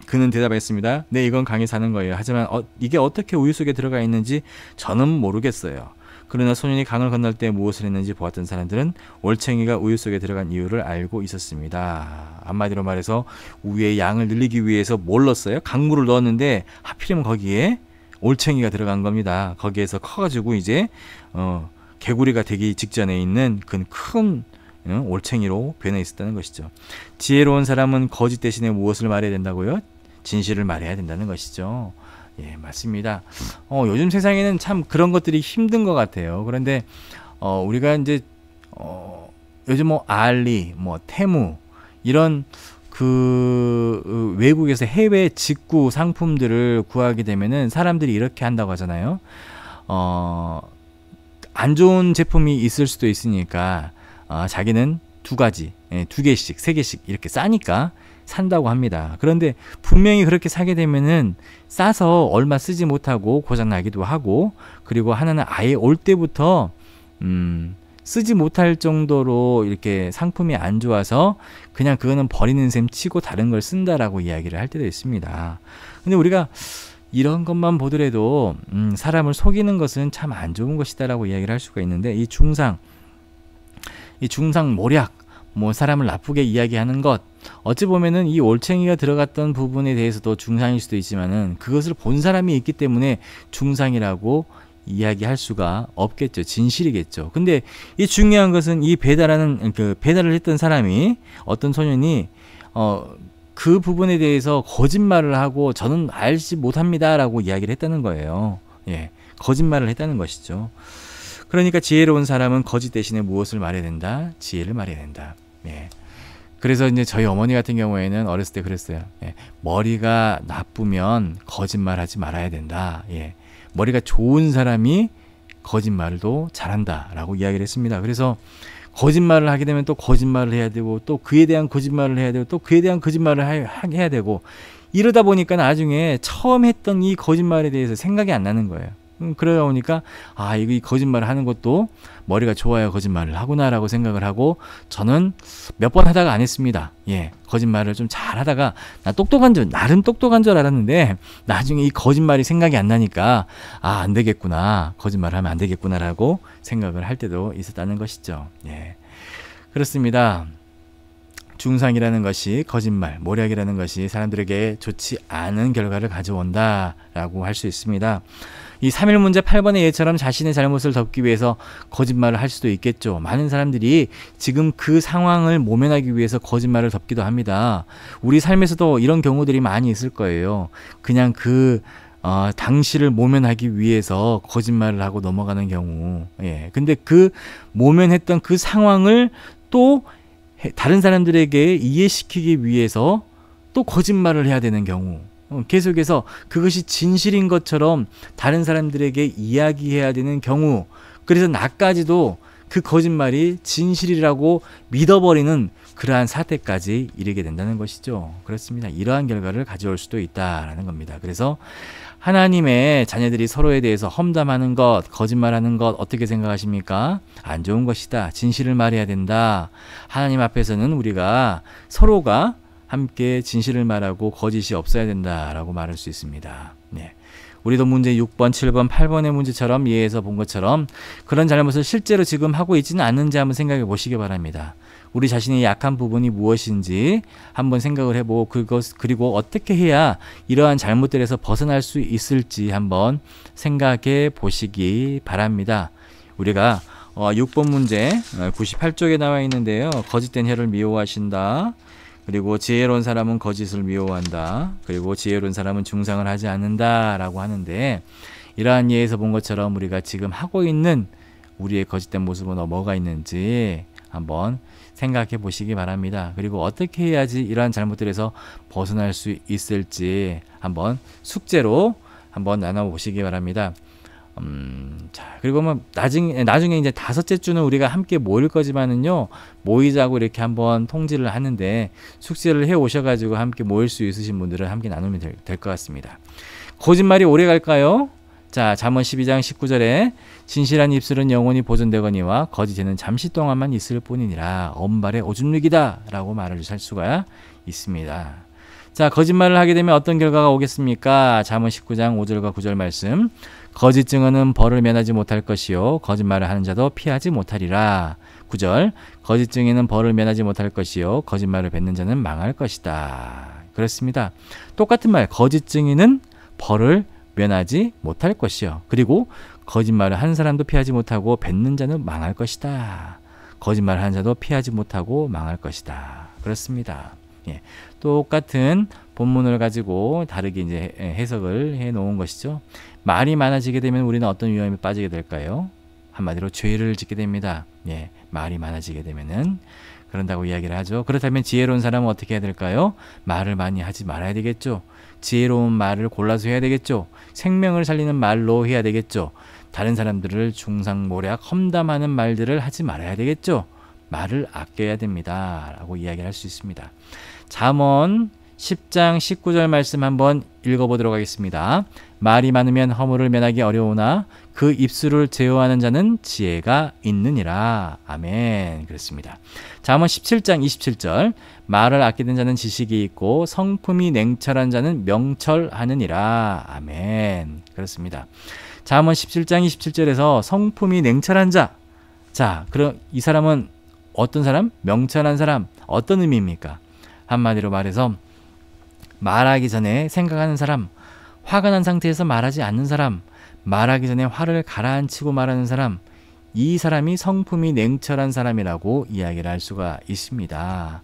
그는 대답했습니다. 네, 이건 강에 사는 거예요. 하지만 이게 어떻게 우유 속에 들어가 있는지 저는 모르겠어요. 그러나 소년이 강을 건널 때 무엇을 했는지 보았던 사람들은 올챙이가 우유 속에 들어간 이유를 알고 있었습니다. 한마디로 말해서 우유의 양을 늘리기 위해서 뭘 넣었어요? 강물을 넣었는데 하필이면 거기에 올챙이가 들어간 겁니다. 거기에서 커가지고 이제 개구리가 되기 직전에 있는 큰 올챙이로 변해 있었다는 것이죠. 지혜로운 사람은 거짓 대신에 무엇을 말해야 된다고요? 진실을 말해야 된다는 것이죠. 예, 맞습니다. 요즘 세상에는 참 그런 것들이 힘든 것 같아요. 그런데 우리가 이제 요즘 뭐 알리, 뭐 테무 이런 외국에서 해외 직구 상품들을 구하게 되면은 사람들이 이렇게 한다고 하잖아요. 안 좋은 제품이 있을 수도 있으니까 자기는 두 개씩, 세 개씩 이렇게 싸니까 산다고 합니다. 그런데 분명히 그렇게 사게 되면은 싸서 얼마 쓰지 못하고 고장나기도 하고, 그리고 하나는 아예 올 때부터 쓰지 못할 정도로 이렇게 상품이 안 좋아서 그냥 그거는 버리는 셈 치고 다른 걸 쓴다라고 이야기를 할 때도 있습니다. 근데 우리가 이런 것만 보더라도 사람을 속이는 것은 참 안 좋은 것이다라고 이야기를 할 수가 있는데, 이 중상 모략, 뭐 사람을 나쁘게 이야기하는 것, 어찌 보면은 이 올챙이가 들어갔던 부분에 대해서도 중상일 수도 있지만은 그것을 본 사람이 있기 때문에 중상이라고 이야기할 수가 없겠죠. 진실이겠죠. 근데 이 중요한 것은 이 배달을 했던 사람이, 어떤 소년이 그 부분에 대해서 거짓말을 하고 저는 알지 못합니다라고 이야기를 했다는 거예요. 예, 거짓말을 했다는 것이죠. 그러니까 지혜로운 사람은 거짓 대신에 무엇을 말해야 된다? 지혜를 말해야 된다. 예. 그래서 이제 저희 어머니 같은 경우에는 어렸을 때 그랬어요. 예, 머리가 나쁘면 거짓말하지 말아야 된다. 예, 머리가 좋은 사람이 거짓말도 잘한다라고 이야기를 했습니다. 그래서 거짓말을 하게 되면 또 거짓말을 해야 되고, 또 그에 대한 거짓말을 해야 되고, 또 그에 대한 거짓말을 해야 되고, 이러다 보니까 나중에 처음 했던 이 거짓말에 대해서 생각이 안 나는 거예요. 그러다 보니까 이 거짓말을 하는 것도 머리가 좋아야 거짓말을 하구나라고 생각을 하고, 저는 몇 번 하다가 안 했습니다. 예, 거짓말을 좀 잘 하다가 나름 똑똑한 줄 알았는데 나중에 이 거짓말이 생각이 안 나니까 안 되겠구나, 거짓말을 하면 안 되겠구나라고 생각을 할 때도 있었다는 것이죠. 예, 그렇습니다. 중상이라는 것이, 거짓말, 모략이라는 것이 사람들에게 좋지 않은 결과를 가져온다라고 할 수 있습니다. 이 3일 문제 8번의 예처럼 자신의 잘못을 덮기 위해서 거짓말을 할 수도 있겠죠. 많은 사람들이 지금 그 상황을 모면하기 위해서 거짓말을 덮기도 합니다. 우리 삶에서도 이런 경우들이 많이 있을 거예요. 그냥 당시를 모면하기 위해서 거짓말을 하고 넘어가는 경우. 예. 근데 그 모면했던 그 상황을 또 다른 사람들에게 이해시키기 위해서 또 거짓말을 해야 되는 경우, 계속해서 그것이 진실인 것처럼 다른 사람들에게 이야기해야 되는 경우, 그래서 나까지도 그 거짓말이 진실이라고 믿어버리는 그러한 사태까지 이르게 된다는 것이죠. 그렇습니다. 이러한 결과를 가져올 수도 있다라는 겁니다. 그래서 하나님의 자녀들이 서로에 대해서 험담하는 것, 거짓말하는 것 어떻게 생각하십니까? 안 좋은 것이다. 진실을 말해야 된다. 하나님 앞에서는 우리가 서로가 함께 진실을 말하고 거짓이 없어야 된다라고 말할 수 있습니다. 네. 우리도 문제 6번, 7번, 8번의 문제처럼 예에서 본 것처럼 그런 잘못을 실제로 지금 하고 있지는 않는지 한번 생각해 보시기 바랍니다. 우리 자신의 약한 부분이 무엇인지 한번 생각을 해보고 그리고 어떻게 해야 이러한 잘못들에서 벗어날 수 있을지 한번 생각해 보시기 바랍니다. 우리가 6번 문제 98쪽에 나와 있는데요. 거짓된 혀를 미워하신다. 그리고 지혜로운 사람은 거짓을 미워한다. 그리고 지혜로운 사람은 중상을 하지 않는다 라고 하는데, 이러한 예에서 본 것처럼 우리가 지금 하고 있는 우리의 거짓된 모습은 뭐가 있는지 한번 생각해 보시기 바랍니다. 그리고 어떻게 해야지 이러한 잘못들에서 벗어날 수 있을지 한번 숙제로 한번 나눠보시기 바랍니다. 자, 그리고 뭐 나중에 이제 5째 주는 우리가 함께 모일 거지만은요, 모이자고 이렇게 한번 통지를 하는데, 숙제를 해 오셔가지고 함께 모일 수 있으신 분들은 함께 나누면 될 것 같습니다. 거짓말이 오래 갈까요? 자, 잠언 12장 19절에 진실한 입술은 영원히 보존되거니와 거짓에는 잠시 동안만 있을 뿐이니라. 언발의 오줌누기다 라고 말을 할 수가 있습니다. 자, 거짓말을 하게 되면 어떤 결과가 오겠습니까? 잠언 19장 5절과 9절 말씀. 거짓 증언은 벌을 면하지 못할 것이요 거짓말을 하는 자도 피하지 못하리라. 9절. 거짓 증인은 벌을 면하지 못할 것이요 거짓말을 뱉는 자는 망할 것이다. 그렇습니다. 똑같은 말, 거짓 증인은 벌을 면하지 못할 것이요, 그리고 거짓말을 하는 사람도 피하지 못하고 뱉는 자는 망할 것이다. 거짓말하는 자도 피하지 못하고 망할 것이다. 그렇습니다. 예, 똑같은 본문을 가지고 다르게 이제 해석을 해 놓은 것이죠. 말이 많아지게 되면 우리는 어떤 위험에 빠지게 될까요? 한마디로 죄를 짓게 됩니다. 예, 말이 많아지게 되면은 그런다고 이야기를 하죠. 그렇다면 지혜로운 사람은 어떻게 해야 될까요? 말을 많이 하지 말아야 되겠죠. 지혜로운 말을 골라서 해야 되겠죠. 생명을 살리는 말로 해야 되겠죠. 다른 사람들을 중상모략 험담하는 말들을 하지 말아야 되겠죠. 말을 아껴야 됩니다. 라고 이야기를 할 수 있습니다. 잠언 10장 19절 말씀 한번 읽어보도록 하겠습니다. 말이 많으면 허물을 면하기 어려우나 그 입술을 제어하는 자는 지혜가 있느니라. 아멘. 그렇습니다. 잠언 17장 27절 말을 아끼는 자는 지식이 있고 성품이 냉철한 자는 명철하느니라. 아멘. 그렇습니다. 잠언 17장 27절에서 성품이 냉철한 자. 자, 그럼 이 사람은 어떤 사람? 명철한 사람. 어떤 의미입니까? 한마디로 말해서 말하기 전에 생각하는 사람, 화가 난 상태에서 말하지 않는 사람, 말하기 전에 화를 가라앉히고 말하는 사람, 이 사람이 성품이 냉철한 사람이라고 이야기를 할 수가 있습니다.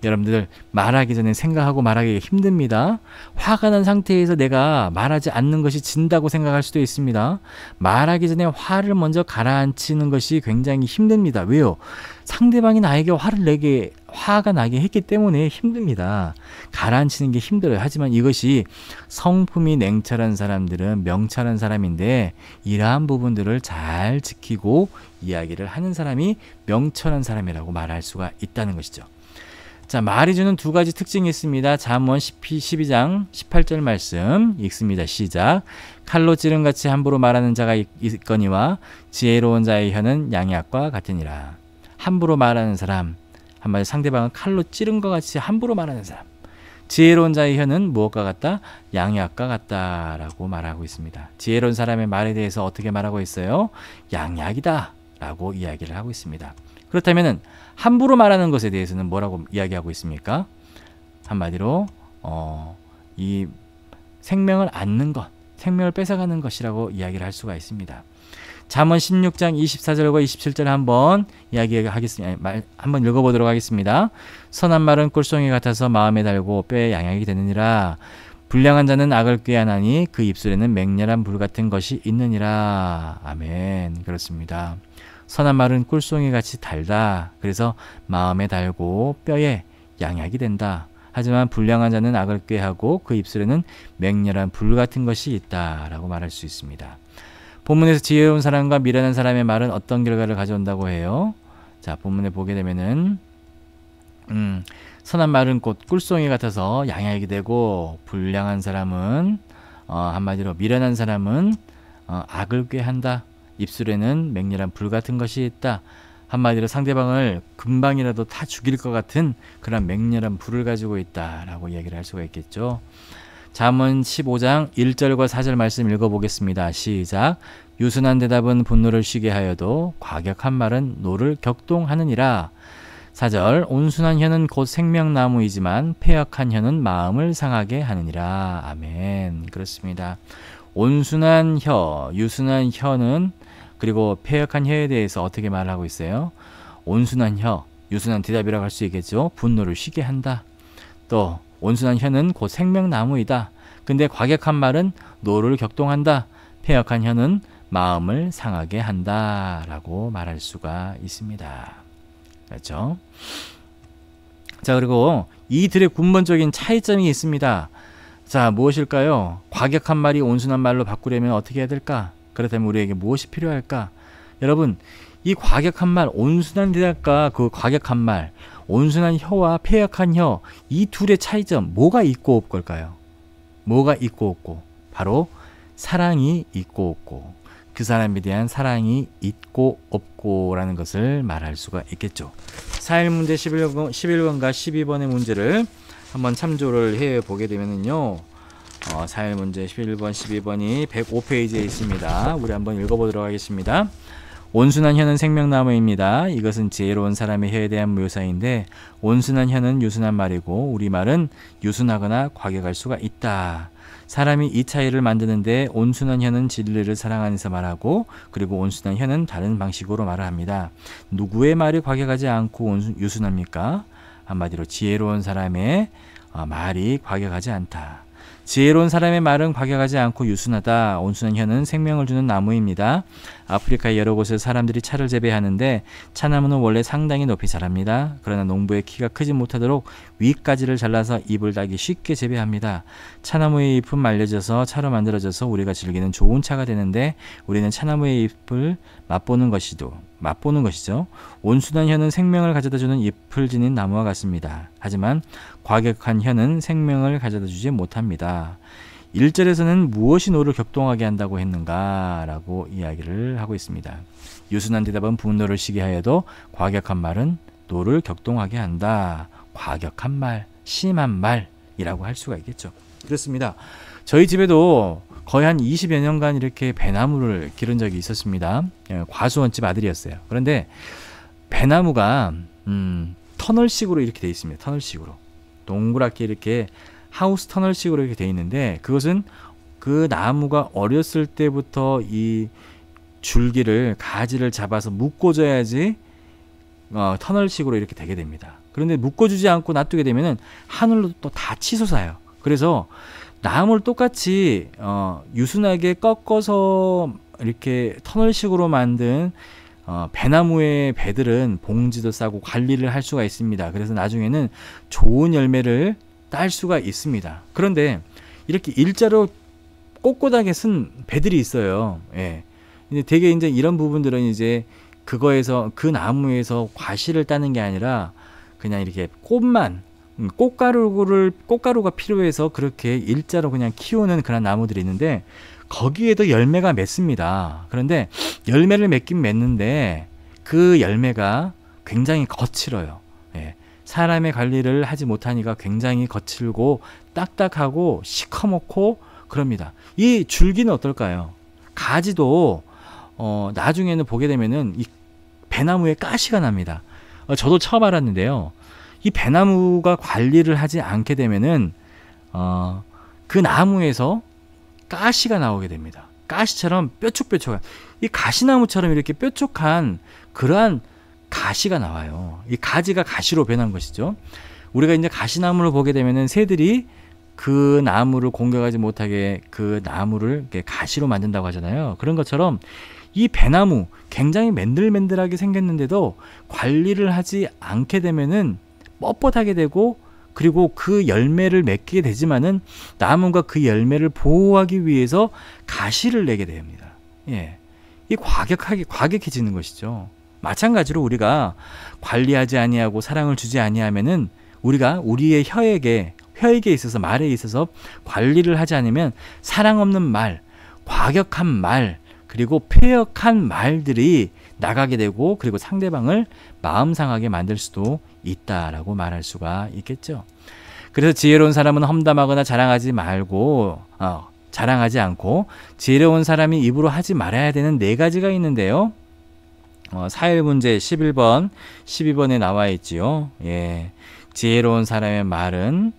여러분들 말하기 전에 생각하고 말하기가 힘듭니다. 화가 난 상태에서 내가 말하지 않는 것이 진다고 생각할 수도 있습니다. 말하기 전에 화를 먼저 가라앉히는 것이 굉장히 힘듭니다. 왜요? 상대방이 나에게 화가 나게 했기 때문에 힘듭니다. 가라앉히는 게 힘들어요. 하지만 이것이 성품이 냉철한 사람들은 명철한 사람인데 이러한 부분들을 잘 지키고 이야기를 하는 사람이 명철한 사람이라고 말할 수가 있다는 것이죠. 자, 말이 주는 두 가지 특징이 있습니다. 잠언 12장 18절 말씀 읽습니다. 시작. 칼로 찌른같이 함부로 말하는 자가 있거니와 지혜로운 자의 혀는 양약과 같으니라. 함부로 말하는 사람, 한마디로 상대방은 칼로 찌른 것 같이 함부로 말하는 사람. 지혜로운 자의 혀는 무엇과 같다? 양약과 같다라고 말하고 있습니다. 지혜로운 사람의 말에 대해서 어떻게 말하고 있어요? 양약이다 라고 이야기를 하고 있습니다. 그렇다면 함부로 말하는 것에 대해서는 뭐라고 이야기하고 있습니까? 한마디로 이 생명을 앗는 것, 생명을 뺏어가는 것이라고 이야기를 할 수가 있습니다. 잠언 16장 24절과 27절 한번 이야기하겠습니다. 한번 읽어보도록 하겠습니다. 선한 말은 꿀송이 같아서 마음에 달고 뼈에 양약이 되느니라. 불량한 자는 악을 꾀하나니 그 입술에는 맹렬한 불 같은 것이 있느니라. 아멘. 그렇습니다. 선한 말은 꿀송이 같이 달다. 그래서 마음에 달고 뼈에 양약이 된다. 하지만 불량한 자는 악을 꾀하고 그 입술에는 맹렬한 불 같은 것이 있다라고 말할 수 있습니다. 본문에서 지혜로운 사람과 미련한 사람의 말은 어떤 결과를 가져온다고 해요? 자, 본문에 보게 되면은 선한 말은 곧 꿀송이 같아서 양약이 되고 불량한 사람은 한마디로 미련한 사람은 악을 꾀한다. 입술에는 맹렬한 불 같은 것이 있다. 한마디로 상대방을 금방이라도 타 죽일 것 같은 그런 맹렬한 불을 가지고 있다라고 이야기를 할 수가 있겠죠. 잠언 15장 1절과 4절 말씀 읽어보겠습니다. 시작. 유순한 대답은 분노를 쉬게 하여도 과격한 말은 노를 격동하느니라. 4절. 온순한 혀는 곧 생명나무이지만 패역한 혀는 마음을 상하게 하느니라. 아멘. 그렇습니다. 온순한 혀, 유순한 혀는 그리고 패역한 혀에 대해서 어떻게 말하고 있어요? 온순한 혀, 유순한 대답이라고 할 수 있겠죠. 분노를 쉬게 한다. 또 온순한 혀는 곧 생명나무이다. 근데 과격한 말은 노를 격동한다. 패역한 혀는 마음을 상하게 한다라고 말할 수가 있습니다. 그렇죠? 자, 그리고 이들의 근본적인 차이점이 있습니다. 자, 무엇일까요? 과격한 말이 온순한 말로 바꾸려면 어떻게 해야 될까? 그렇다면 우리에게 무엇이 필요할까? 여러분, 이 과격한 말, 온순한 대답과 그 과격한 말, 온순한 혀와 패역한 혀, 이 둘의 차이점, 뭐가 있고 없을까요? 뭐가 있고 없고? 바로 사랑이 있고 없고, 그 사람에 대한 사랑이 있고 없고라는 것을 말할 수가 있겠죠. 4일 문제 11번과 12번의 문제를 한번 참조를 해보게 되면은요, 4일 문제 11번, 12번이 105페이지에 있습니다. 우리 한번 읽어보도록 하겠습니다. 온순한 혀는 생명나무입니다. 이것은 지혜로운 사람의 혀에 대한 묘사인데 온순한 혀는 유순한 말이고 우리말은 유순하거나 과격할 수가 있다. 사람이 이 차이를 만드는데 온순한 혀는 진리를 사랑하면서 말하고 그리고 온순한 혀는 다른 방식으로 말을 합니다. 누구의 말이 과격하지 않고 유순합니까? 한마디로 지혜로운 사람의 말이 과격하지 않다. 지혜로운 사람의 말은 과격하지 않고 유순하다. 온순한 혀는 생명을 주는 나무입니다. 아프리카의 여러 곳에서 사람들이 차를 재배하는데 차나무는 원래 상당히 높이 자랍니다. 그러나 농부의 키가 크지 못하도록 윗가지를 잘라서 잎을 달기 쉽게 재배합니다. 차나무의 잎은 말려져서 차로 만들어져서 우리가 즐기는 좋은 차가 되는데 우리는 차나무의 잎을 맛보는 것이죠. 온순한 혀는 생명을 가져다주는 잎을 지닌 나무와 같습니다. 하지만 과격한 혀는 생명을 가져다주지 못합니다. 1절에서는 무엇이 노를 격동하게 한다고 했는가 라고 이야기를 하고 있습니다. 유순한 대답은 분노를 시게 하여도 과격한 말은 노를 격동하게 한다. 과격한 말, 심한 말이라고 할 수가 있겠죠. 그렇습니다. 저희 집에도 거의 한 20여 년간 이렇게 배나무를 기른 적이 있었습니다. 과수원집 아들이었어요. 그런데 배나무가 터널식으로 이렇게 되어 있습니다. 터널식으로. 동그랗게 이렇게 하우스 터널식으로 이렇게 되어 있는데 그것은 그 나무가 어렸을 때부터 이 줄기를 가지를 잡아서 묶어줘야지 터널식으로 이렇게 되게 됩니다. 그런데 묶어주지 않고 놔두게 되면은 하늘로 또 다 치솟아요. 그래서 나무를 똑같이 유순하게 꺾어서 이렇게 터널식으로 만든 배나무의 배들은 봉지도 싸고 관리를 할 수가 있습니다. 그래서 나중에는 좋은 열매를 딸 수가 있습니다. 그런데 이렇게 일자로 꼿꼿하게 쓴 배들이 있어요. 예. 근데 되게 이제 이런 부분들은 이제 그거에서 그 나무에서 과실을 따는 게 아니라 그냥 이렇게 꽃가루가 필요해서 그렇게 일자로 그냥 키우는 그런 나무들이 있는데 거기에도 열매가 맺습니다. 그런데 열매를 맺긴 맺는데 그 열매가 굉장히 거칠어요. 예. 사람의 관리를 하지 못하니까 굉장히 거칠고 딱딱하고 시커멓고 그럽니다. 이 줄기는 어떨까요? 가지도 나중에는 보게 되면은 이 배나무에 가시가 납니다. 저도 처음 알았는데요. 이 배나무가 관리를 하지 않게 되면은 그 나무에서 가시가 나오게 됩니다. 가시처럼 뾰족뾰족한 이 가시나무처럼 이렇게 뾰족한 그러한 가시가 나와요. 이 가지가 가시로 변한 것이죠. 우리가 이제 가시나무를 보게 되면은 새들이 그 나무를 공격하지 못하게 그 나무를 이렇게 가시로 만든다고 하잖아요. 그런 것처럼 이 배나무 굉장히 맨들맨들하게 생겼는데도 관리를 하지 않게 되면은 뻣뻣하게 되고 그리고 그 열매를 맺게 되지만은 나무가 그 열매를 보호하기 위해서 가시를 내게 됩니다. 예. 이 과격해지는 것이죠. 마찬가지로 우리가 관리하지 아니하고 사랑을 주지 아니하면은 우리가 우리의 혀에게 있어서 말에 있어서 관리를 하지 않으면 사랑 없는 말, 과격한 말, 그리고 폐역한 말들이 나가게 되고 그리고 상대방을 마음 상하게 만들 수도 있다라고 말할 수가 있겠죠. 그래서 지혜로운 사람은 험담하거나 자랑하지 않고 지혜로운 사람이 입으로 하지 말아야 되는 4가지가 있는데요. 사회문제 11번, 12번에 나와 있지요. 예. 지혜로운 사람의 말은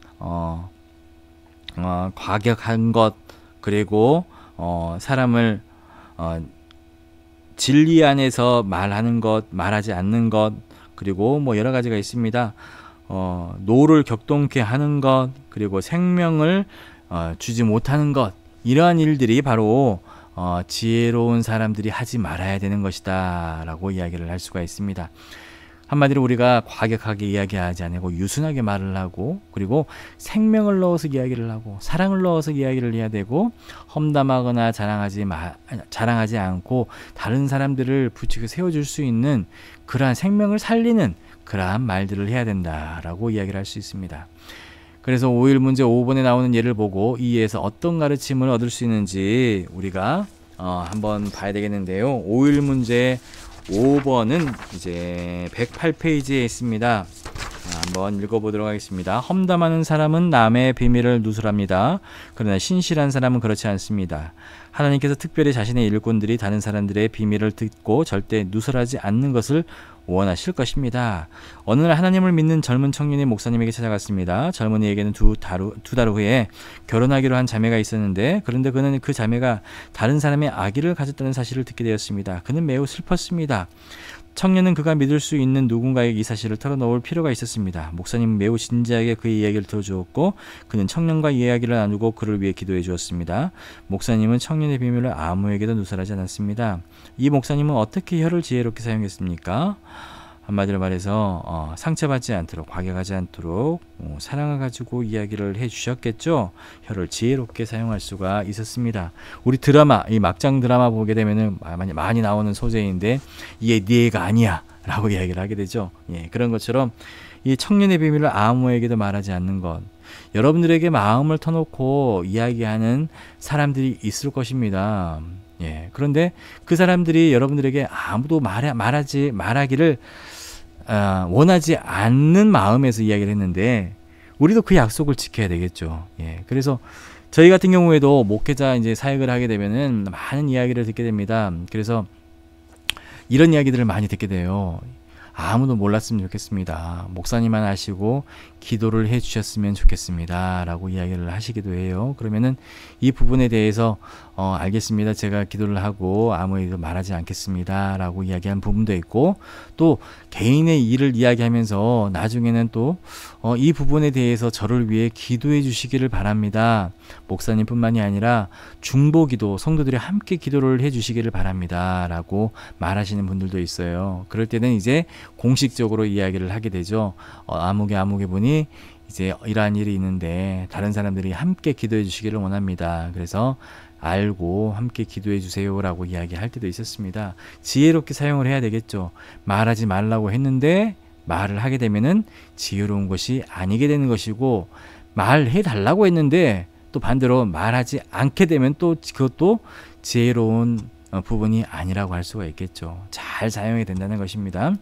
과격한 것 그리고 사람을 진리 안에서 말하는 것, 말하지 않는 것, 그리고 뭐 여러 가지가 있습니다. 노를 격동케 하는 것, 그리고 생명을 주지 못하는 것, 이러한 일들이 바로 지혜로운 사람들이 하지 말아야 되는 것이다 라고 이야기를 할 수가 있습니다. 한마디로 우리가 과격하게 이야기하지 않고 유순하게 말을 하고 그리고 생명을 넣어서 이야기를 하고 사랑을 넣어서 이야기를 해야 되고 험담하거나 자랑하지 않고 다른 사람들을 부추겨 세워줄 수 있는 그러한 생명을 살리는 그러한 말들을 해야 된다라고 이야기를 할 수 있습니다. 그래서 5일 문제 5번에 나오는 예를 보고 이에서 어떤 가르침을 얻을 수 있는지 우리가 한번 봐야 되겠는데요. 5일 문제 5번은 이제 108페이지에 있습니다. 한번 읽어보도록 하겠습니다. 험담하는 사람은 남의 비밀을 누설합니다. 그러나 신실한 사람은 그렇지 않습니다. 하나님께서 특별히 자신의 일꾼들이 다른 사람들의 비밀을 듣고 절대 누설하지 않는 것을 원하실 것입니다. 어느 날 하나님을 믿는 젊은 청년이 목사님에게 찾아갔습니다. 젊은이에게는 두 달 후에 결혼하기로 한 자매가 있었는데, 그런데 그는 그 자매가 다른 사람의 아기를 가졌다는 사실을 듣게 되었습니다. 그는 매우 슬펐습니다. 청년은 그가 믿을 수 있는 누군가에게 이 사실을 털어놓을 필요가 있었습니다. 목사님은 매우 진지하게 그의 이야기를 들어주었고, 그는 청년과 이야기를 나누고 그를 위해 기도해 주었습니다. 목사님은 청년의 비밀을 아무에게도 누설하지 않았습니다. 이 목사님은 어떻게 혀를 지혜롭게 사용했습니까? 한마디로 말해서 상처받지 않도록, 과격하지 않도록 사랑을 가지고 이야기를 해주셨겠죠. 혀를 지혜롭게 사용할 수가 있었습니다. 우리 드라마, 이 막장 드라마 보게 되면은 많이 나오는 소재인데, 이게 네 애가 아니야 라고 이야기를 하게 되죠. 예, 그런 것처럼 이 청년의 비밀을 아무에게도 말하지 않는 것, 여러분들에게 마음을 터놓고 이야기하는 사람들이 있을 것입니다. 예, 그런데 그 사람들이 여러분들에게 아무도 말하기를 원하지 않는 마음에서 이야기를 했는데, 우리도 그 약속을 지켜야 되겠죠. 예, 그래서 저희 같은 경우에도 목회자 이제 사역을 하게 되면은 많은 이야기를 듣게 됩니다. 그래서 이런 이야기들을 많이 듣게 돼요. 아무도 몰랐으면 좋겠습니다. 목사님만 아시고 기도를 해 주셨으면 좋겠습니다 라고 이야기를 하시기도 해요. 그러면은 이 부분에 대해서 알겠습니다, 제가 기도를 하고 아무에게도 말하지 않겠습니다 라고 이야기한 부분도 있고, 또 개인의 일을 이야기하면서 나중에는 또 이 부분에 대해서 저를 위해 기도해 주시기를 바랍니다. 목사님뿐만이 아니라 중보기도, 성도들이 함께 기도를 해 주시기를 바랍니다 라고 말하시는 분들도 있어요. 그럴 때는 이제 공식적으로 이야기를 하게 되죠. 아무개 분이 이제 이러한 일이 있는데 다른 사람들이 함께 기도해 주시기를 원합니다. 그래서 알고 함께 기도해 주세요 라고 이야기할 때도 있었습니다. 지혜롭게 사용을 해야 되겠죠. 말하지 말라고 했는데 말을 하게 되면은 지혜로운 것이 아니게 되는 것이고, 말해 달라고 했는데 또 반대로 말하지 않게 되면 또 그것도 지혜로운 부분이 아니라고 할 수가 있겠죠. 잘 사용해야 된다는 것입니다.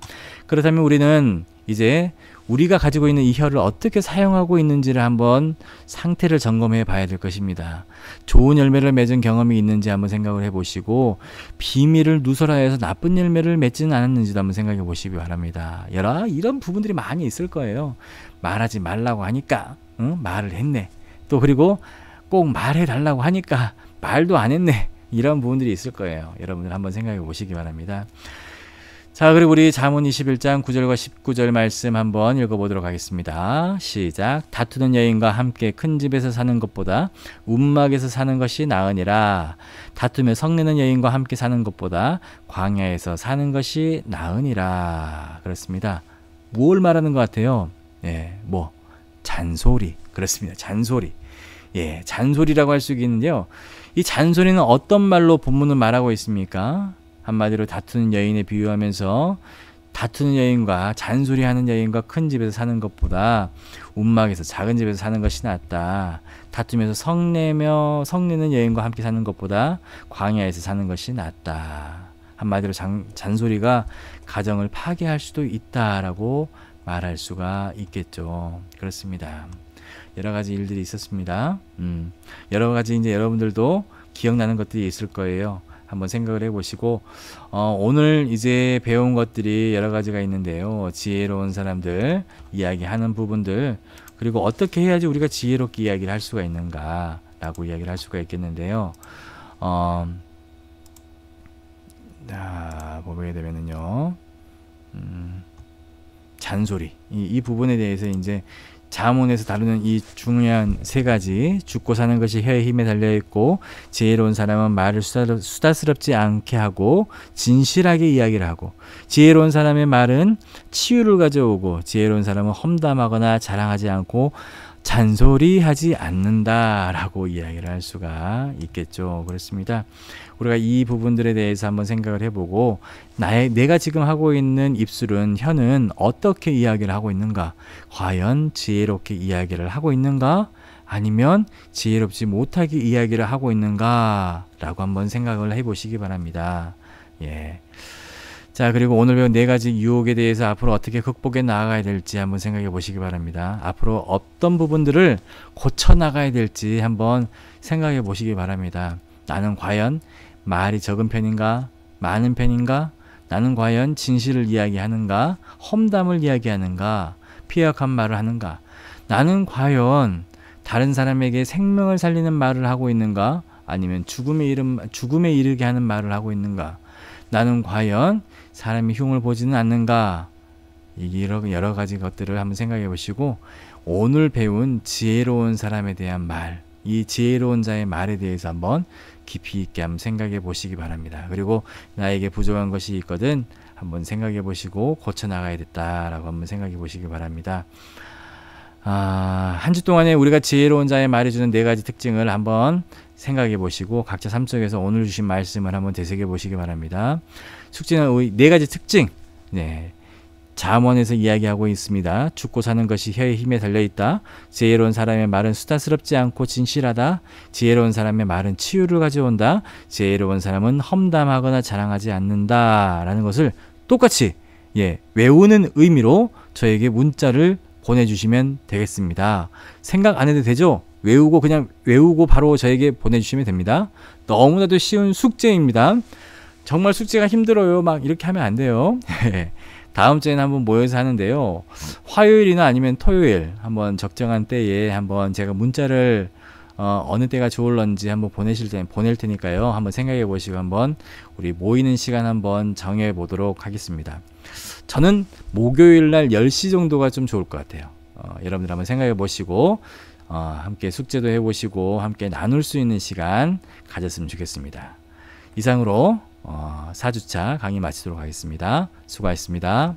그렇다면 우리는 이제 우리가 가지고 있는 이 혀를 어떻게 사용하고 있는지를 한번 상태를 점검해 봐야 될 것입니다. 좋은 열매를 맺은 경험이 있는지 한번 생각을 해보시고, 비밀을 누설하여서 나쁜 열매를 맺지는 않았는지도 한번 생각해 보시기 바랍니다. 이런 부분들이 많이 있을 거예요. 말하지 말라고 하니까 말을 했네. 또 그리고 꼭 말해 달라고 하니까 말도 안 했네. 이런 부분들이 있을 거예요. 여러분들 한번 생각해 보시기 바랍니다. 자, 그리고 우리 잠언 21장 9절과 19절 말씀 한번 읽어보도록 하겠습니다. 시작. 다투는 여인과 함께 큰 집에서 사는 것보다 움막에서 사는 것이 나으니라. 다투며 성내는 여인과 함께 사는 것보다 광야에서 사는 것이 나으니라. 그렇습니다. 뭘 말하는 것 같아요? 예, 잔소리. 그렇습니다. 잔소리. 예, 잔소리라고 할 수 있는데요. 이 잔소리는 어떤 말로 본문을 말하고 있습니까? 한마디로 다투는 여인에 비유하면서, 다투는 여인과 잔소리하는 여인과 큰 집에서 사는 것보다 움막에서 작은 집에서 사는 것이 낫다. 다투면서 성내는 여인과 함께 사는 것보다 광야에서 사는 것이 낫다. 한마디로 잔소리가 가정을 파괴할 수도 있다라고 말할 수가 있겠죠. 그렇습니다. 여러 가지 일들이 있었습니다. 여러 가지 이제 여러분들도 기억나는 것들이 있을 거예요. 한번 생각을 해보시고, 오늘 이제 배운 것들이 여러 가지가 있는데요. 지혜로운 사람들 이야기하는 부분들, 그리고 어떻게 해야지 우리가 지혜롭게 이야기를 할 수가 있는가 라고 이야기를 할 수가 있겠는데요. 보게 되면은요, 잔소리, 이 부분에 대해서 이제 잠언에서 다루는 이 중요한 세 가지, 죽고 사는 것이 혀의 힘에 달려있고, 지혜로운 사람은 말을 수다스럽지 않게 하고 진실하게 이야기를 하고, 지혜로운 사람의 말은 치유를 가져오고, 지혜로운 사람은 험담하거나 자랑하지 않고 잔소리하지 않는다라고 이야기를 할 수가 있겠죠. 그렇습니다. 우리가 이 부분들에 대해서 한번 생각을 해보고, 내가 지금 하고 있는 입술은, 혀는 어떻게 이야기를 하고 있는가? 과연 지혜롭게 이야기를 하고 있는가? 아니면 지혜롭지 못하게 이야기를 하고 있는가? 라고 한번 생각을 해보시기 바랍니다. 예. 자, 그리고 오늘 배운 4가지 유혹에 대해서 앞으로 어떻게 극복해 나가야 될지 한번 생각해 보시기 바랍니다. 앞으로 어떤 부분들을 고쳐 나가야 될지 한번 생각해 보시기 바랍니다. 나는 과연 말이 적은 편인가? 많은 편인가? 나는 과연 진실을 이야기하는가? 험담을 이야기하는가? 피약한 말을 하는가? 나는 과연 다른 사람에게 생명을 살리는 말을 하고 있는가? 아니면 죽음에 이르게 하는 말을 하고 있는가? 나는 과연 사람이 흉을 보지는 않는가? 여러 가지 것들을 한번 생각해 보시고, 오늘 배운 지혜로운 사람에 대한 말, 이 지혜로운 자의 말에 대해서 한번 깊이 있게 한번 생각해 보시기 바랍니다. 그리고 나에게 부족한 것이 있거든 한번 생각해 보시고 고쳐 나가야겠다라고 한번 생각해 보시기 바랍니다. 한 주 동안에 우리가 지혜로운 자의 말해주는 4가지 특징을 한번 생각해 보시고 각자 삶 속에서 오늘 주신 말씀을 한번 되새겨 보시기 바랍니다. 숙제는 4가지 특징, 잠언에서 이야기하고 있습니다. 죽고 사는 것이 혀의 힘에 달려있다. 지혜로운 사람의 말은 수다스럽지 않고 진실하다. 지혜로운 사람의 말은 치유를 가져온다. 지혜로운 사람은 험담하거나 자랑하지 않는다. 라는 것을 똑같이 외우는 의미로 저에게 문자를 보내주시면 되겠습니다. 생각 안 해도 되죠? 그냥 외우고 바로 저에게 보내주시면 됩니다. 너무나도 쉬운 숙제입니다. 정말 숙제가 힘들어요. 막 이렇게 하면 안 돼요. 다음 주에는 한번 모여서 하는데요. 화요일이나 아니면 토요일 한번 적정한 때에 한번 제가 문자를 어느 때가 좋을런지 한번 보낼 테니까요. 한번 생각해 보시고 한번 우리 모이는 시간 한번 정해 보도록 하겠습니다. 저는 목요일 날 10시 정도가 좀 좋을 것 같아요. 여러분들 한번 생각해 보시고 함께 숙제도 해 보시고 함께 나눌 수 있는 시간 가졌으면 좋겠습니다. 이상으로 4주차 강의 마치도록 하겠습니다. 수고하셨습니다.